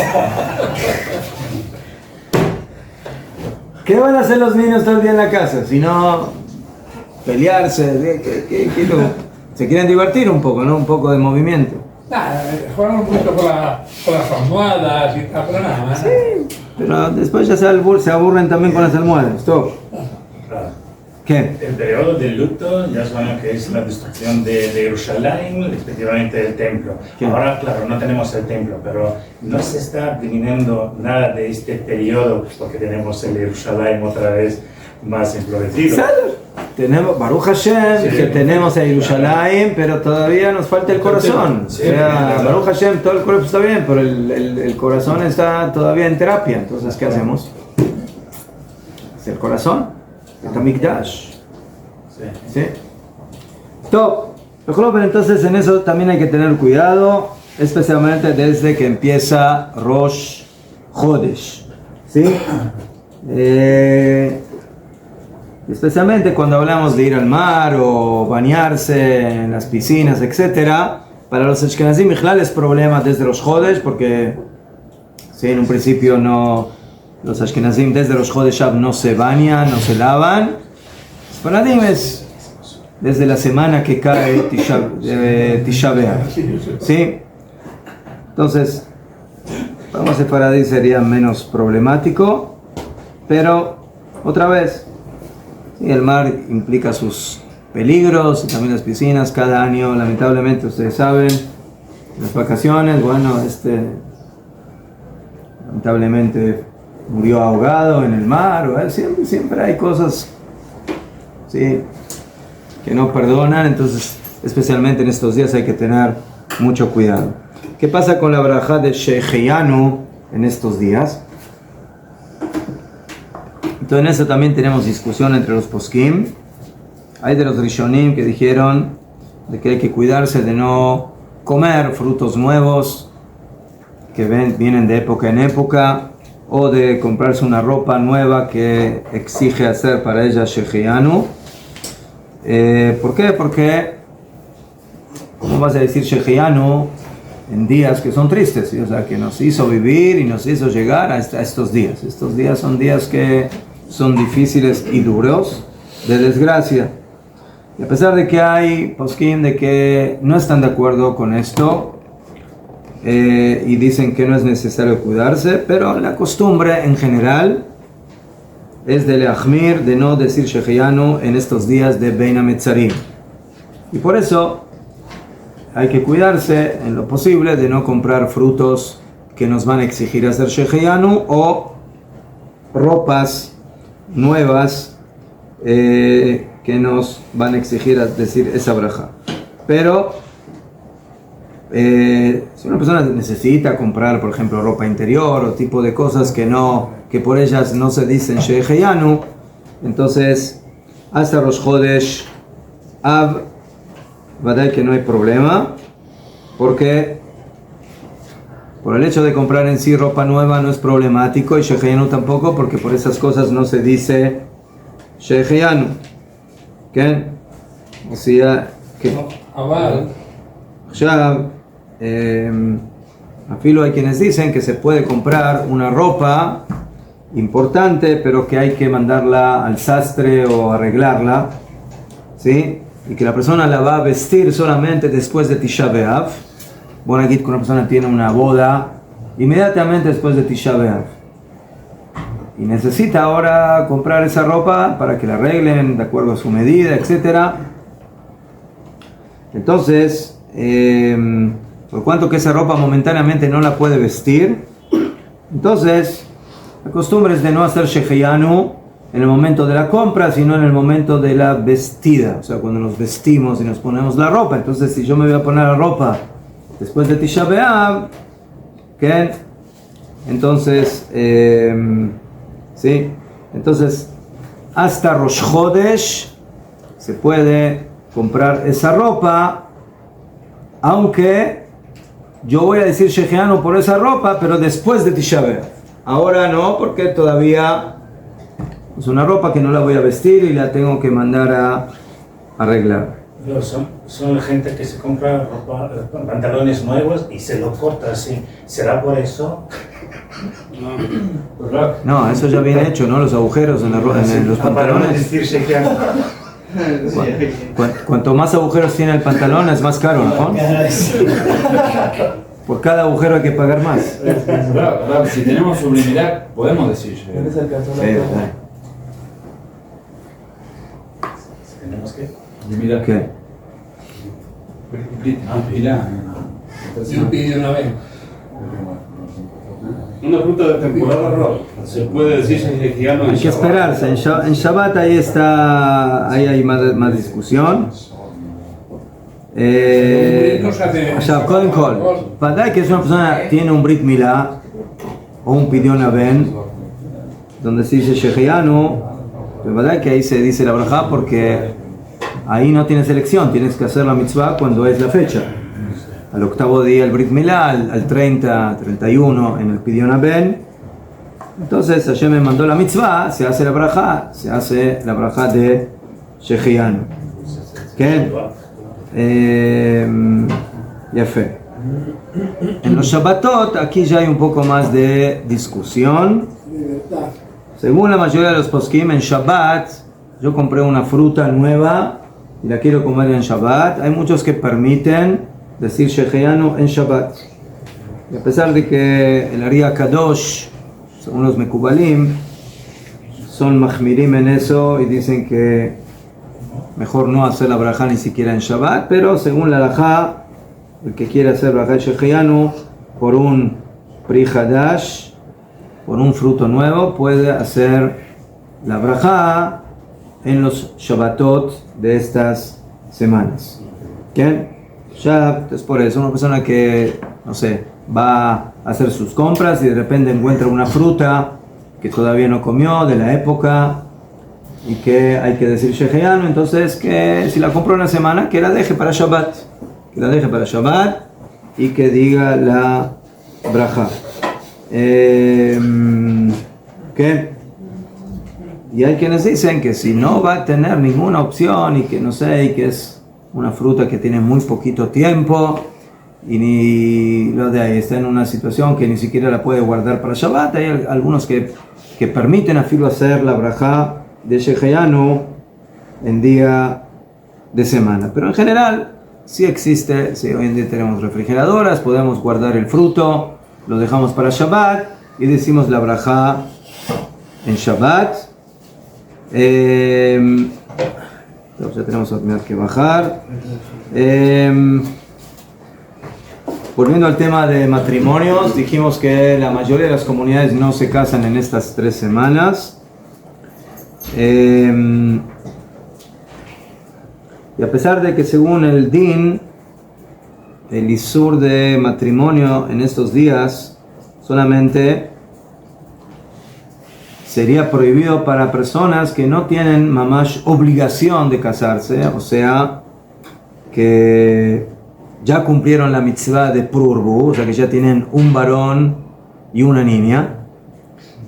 ¿Qué van a hacer los niños todo el día en la casa? Si no, pelearse, se quieren divertir un poco, ¿no? Un poco de movimiento. nada, juegan un poquito con las almohadas y tal, pero nada más. Sí, pero después ya se aburren también con las almohadas. Stop. Claro. ¿Qué? El periodo del luto ya sabemos que es la destrucción de Jerusalén, respectivamente del templo. ¿Qué? Ahora, claro, no tenemos el templo, pero no se está disminuyendo nada de este periodo porque tenemos el Jerusalén otra vez más enflorecido. Tenemos Baruch Hashem, Sí, que tenemos a Jerusalén, pero todavía nos falta el corazón. Sí, O sea, claro. Baruch Hashem, todo el cuerpo está bien, pero el corazón está todavía en terapia. Entonces, ¿qué hacemos? Es el corazón. El Hamikdash. Sí. ¿Sí? Top. Pero entonces en eso también hay que tener cuidado, especialmente desde que empieza Rosh Chodesh. ¿Sí? Especialmente cuando hablamos de ir al mar o bañarse en las piscinas, etc. Para los Ashkenazim, Michlal es problema desde Rosh Chodesh porque ¿sí? En un principio los Ashkenazim desde Rosh Chodesh no se bañan, no se lavan. Paradim es desde la semana que cae Tisha B'Av. ¿Sí? Entonces, vamos a Paradim sería menos problemático, pero otra vez, ¿sí? El mar implica sus peligros y también las piscinas. Cada año, lamentablemente, ustedes saben, las vacaciones, bueno, lamentablemente murió ahogado en el mar, o siempre hay cosas, ¿sí? Que no perdonan, entonces especialmente en estos días hay que tener mucho cuidado. ¿Qué pasa con la braja de Sheheyanu en estos días? Entonces en eso también tenemos discusión entre los poskim. Hay de los rishonim que dijeron de que hay que cuidarse de no comer frutos nuevos que vienen de época en época, o de comprarse una ropa nueva que exige hacer para ella Sheheyanu. ¿Por qué? Porque, ¿cómo vas a decir Sheheyanu en días que son tristes, ¿sí? O sea, que nos hizo vivir y nos hizo llegar a estos días. Estos días son días que son difíciles y duros, de desgracia. Y a pesar de que hay poskim de que no están de acuerdo con esto y dicen que no es necesario cuidarse, pero la costumbre en general es de leachmir, de no decir Sheheyanu en estos días de Bein HaMetzarim. Y por eso hay que cuidarse en lo posible de no comprar frutos que nos van a exigir hacer Sheheyanu o ropas nuevas que nos van a exigir a decir esa braja. Pero si una persona necesita comprar, por ejemplo, ropa interior o tipo de cosas que por ellas no se dicen Sheheyanu, entonces hasta Rosh Chodesh Av, verdad que no hay problema, porque por el hecho de comprar en sí ropa nueva no es problemático, y Sheheyanu tampoco, porque por esas cosas no se dice Sheheyanu. ¿Qué? O sea que ya afilo hay quienes dicen que se puede comprar una ropa importante, pero que hay que mandarla al sastre o arreglarla, ¿sí? Y que la persona la va a vestir solamente después de Tisha B'Av. Bueno, aquí una persona tiene una boda inmediatamente después de Tisha B'Av y necesita ahora comprar esa ropa para que la arreglen de acuerdo a su medida, etc. Entonces, por cuanto que esa ropa momentáneamente no la puede vestir, entonces la costumbre es de no hacer Sheheyanu en el momento de la compra, sino en el momento de la vestida, o sea, cuando nos vestimos y nos ponemos la ropa. Entonces, si yo me voy a poner la ropa después de Tisha B'Av, ¿qué? Entonces, ¿sí? Entonces, hasta Rosh Chodesh se puede comprar esa ropa, aunque yo voy a decir Sheheyanu por esa ropa, pero después de Tisha B'Av. Ahora no, porque todavía es una ropa que no la voy a vestir y la tengo que mandar a arreglar. No, son gente que se compra ropa, pantalones nuevos y se lo corta así. ¿Será por eso? No, eso ya viene hecho, ¿no? Los agujeros en los pantalones. Cuanto más agujeros tiene el pantalón es más caro, ¿no? Por cada agujero hay que pagar más. Claro, si tenemos sublimidad, podemos decir. ¿Tenemos que? Sublimidad. ¿Qué? Yo pide una vez. Una fruta de temporada, se puede decir Sheheyanu en Hay que esperarse. En Shabbat ahí hay más discusión. Kohen Kol, para que es una persona tiene un Brit Milá o un Pidyon Aben, donde se dice Sheheyanu, es verdad que ahí se dice la braja porque ahí no tienes elección, tienes que hacer la mitzvah cuando es la fecha. Al octavo día el Brit Milá, al 30, 31 en el Pidyon Aben. Entonces Hashem me mandó la mitzvah, se hace la braja de Sheheyanu. ¿Qué? Ya fe. En los Shabbatot aquí ya hay un poco más de discusión. Según la mayoría de los poskim, en Shabbat yo compré una fruta nueva y la quiero comer en Shabbat. Hay muchos que permiten decir Sheheyanu en Shabbat. Y a pesar de que el Ari Kadosh, según los Mekubalim, son mahmirim en eso y dicen que mejor no hacer la braja ni siquiera en Shabbat, pero según la halajá, el que quiere hacer braja Sheheyanu por un Pri Hadash, por un fruto nuevo, puede hacer la braja en los Shabbatot de estas semanas. ¿Qué? Ya es por eso, una persona que, no sé, va a hacer sus compras y de repente encuentra una fruta que todavía no comió de la época y que hay que decir Sheheyanu, entonces que si la compró una semana, que la deje para Shabbat, y que diga la braja. ¿Qué? Y hay quienes dicen que si no va a tener ninguna opción y que no sé, y que es una fruta que tiene muy poquito tiempo, y ni lo de ahí está en una situación que ni siquiera la puede guardar para Shabbat. Hay algunos que permiten a filo hacer la brajá de Sheheyanu en día de semana, pero en general sí existe. Si hoy en día tenemos refrigeradoras, podemos guardar el fruto, lo dejamos para Shabbat y decimos la brajá en Shabbat. Ya tenemos que bajar. Volviendo al tema de matrimonios, dijimos que la mayoría de las comunidades no se casan en estas 3 semanas. Y a pesar de que según el Din, el isur de matrimonio en estos días solamente sería prohibido para personas que no tienen mamash obligación de casarse, o sea, que ya cumplieron la mitzvah de prurbu, o sea que ya tienen un varón y una niña,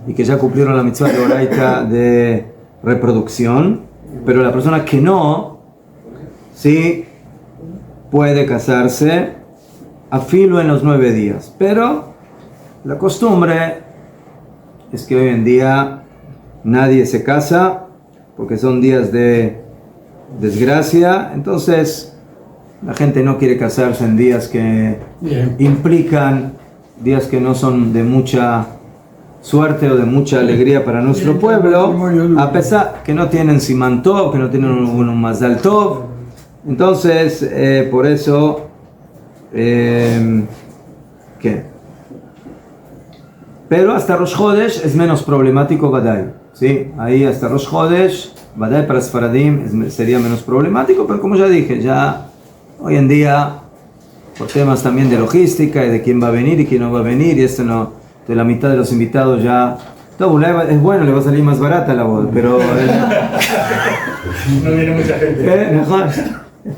y que ya cumplieron la mitzvah de oraita de reproducción, pero la persona que no, sí puede casarse a filo en los 9 días. Pero la costumbre es que hoy en día nadie se casa porque son días de desgracia, entonces la gente no quiere casarse en días que implican, días que no son de mucha suerte o de mucha alegría para nuestro pueblo, a pesar que no tienen Siman Tov, que no tienen un Mazal Tov. Entonces, por eso, ¿qué? Pero hasta Rosh Chodesh es menos problemático, Badai. ¿Sí? Ahí hasta Rosh Chodesh, Badai para Sfaradim sería menos problemático, pero como ya dije, ya hoy en día, por temas también de logística y de quién va a venir y quién no va a venir, y esto no, de la mitad de los invitados ya, todo es bueno, le va a salir más barata la boda, pero no viene mucha gente.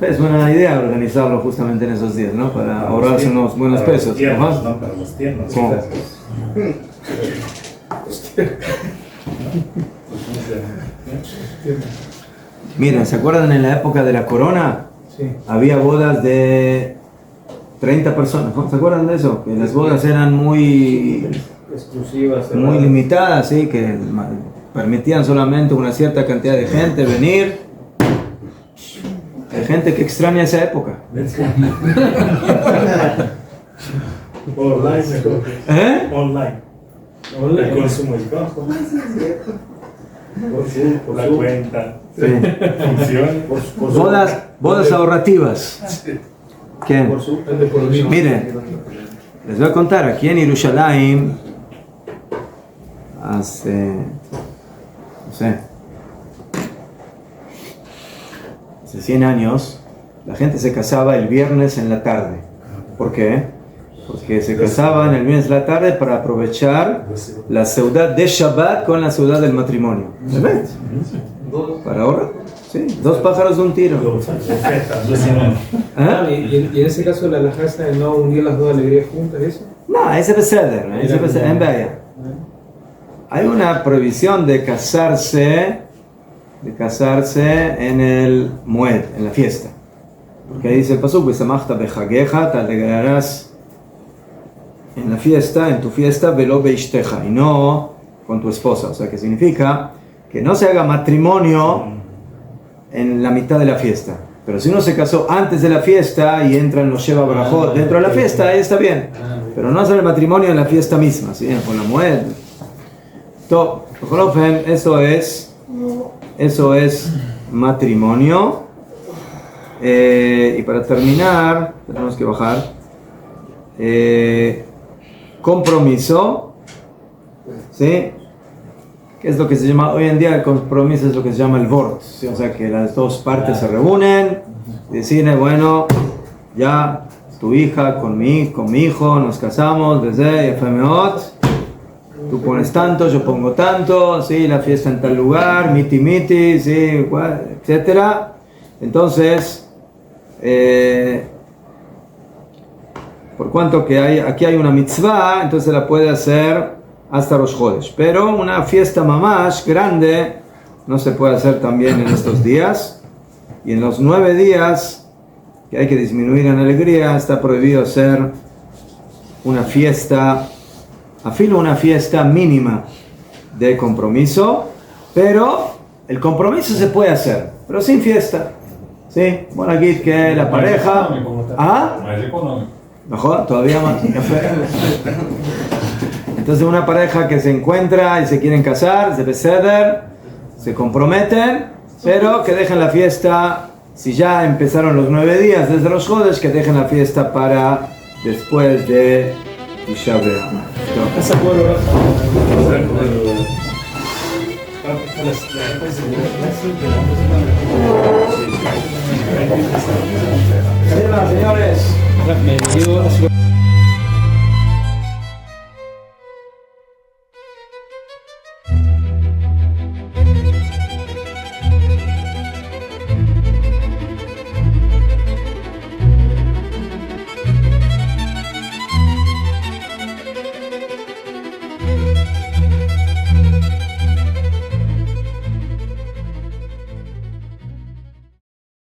Es buena idea organizarlo justamente en esos días, ¿no? Para ahorrarse unos buenos pesos. Tiernos, ¿no? Para los tiernos. ¿Cómo? Miren, ¿se acuerdan en la época de la corona? Sí. Había bodas de 30 personas, ¿no? ¿Se acuerdan de eso? Que las bodas eran muy Exclusivas. muy limitadas, ¿sí? Que permitían solamente una cierta cantidad de gente venir. Hay gente que extraña esa época. Online, ¿Eh? online. El consumo es bajo. Por la cuenta. Sí. Funciona. Bodas ahorrativas. ¿Qué? Miren, les voy a contar, aquí en Jerusalén, hace 100 años, la gente se casaba el viernes en la tarde. ¿Por qué? Porque se casaban el viernes en la tarde para aprovechar la ciudad de Shabbat con la ciudad del matrimonio. ¿Ves? Para ahora, sí, 2 pájaros de un tiro. ¿Ah? ¿Y en ese caso la halajá de no unir las dos alegrías juntas, eso? No, ese beseder, en Baya. Hay una prohibición de casarse en el Moed, en la fiesta. Porque ahí dice el pasuk, Besamachta bechageja, te alegrarás en la fiesta, en tu fiesta, velo beishteja, y no con tu esposa. O sea, que significa que no se haga matrimonio en la mitad de la fiesta. Pero si uno se casó antes de la fiesta y entran los Sheva Barajot dentro de la fiesta, ahí está bien. Pero no hacer el matrimonio en la fiesta misma, ¿sí? Con la Moed. Eso es matrimonio. Y para terminar, tenemos que bajar. Compromiso, ¿sí? ¿Qué es lo que se llama hoy en día? El compromiso es lo que se llama el vort, ¿sí? O sea que las dos partes se reúnen y deciden, bueno, ya tu hija con mi hijo nos casamos desde Efemeot, tú pones tanto, yo pongo tanto, ¿sí? La fiesta en tal lugar, miti, ¿sí? Etcétera. Entonces, por cuanto que aquí hay una mitzvah, entonces la puede hacer hasta Rosh Chodesh. Pero una fiesta mamash grande no se puede hacer también en estos días. Y en los 9 días que que hay que disminuir en alegría, está prohibido hacer una fiesta, afilo una fiesta mínima de compromiso, pero el compromiso se puede hacer, pero sin fiesta. ¿Sí? Bueno, aquí que la pareja... ¿Ah? Más económico. Mejor, todavía más. Entonces una pareja que se encuentra y se quieren casar, se comprometen, pero que dejen la fiesta, si ya empezaron los 9 días desde los Jodesh, que dejen la fiesta para después de Tisha B'Av. Señores.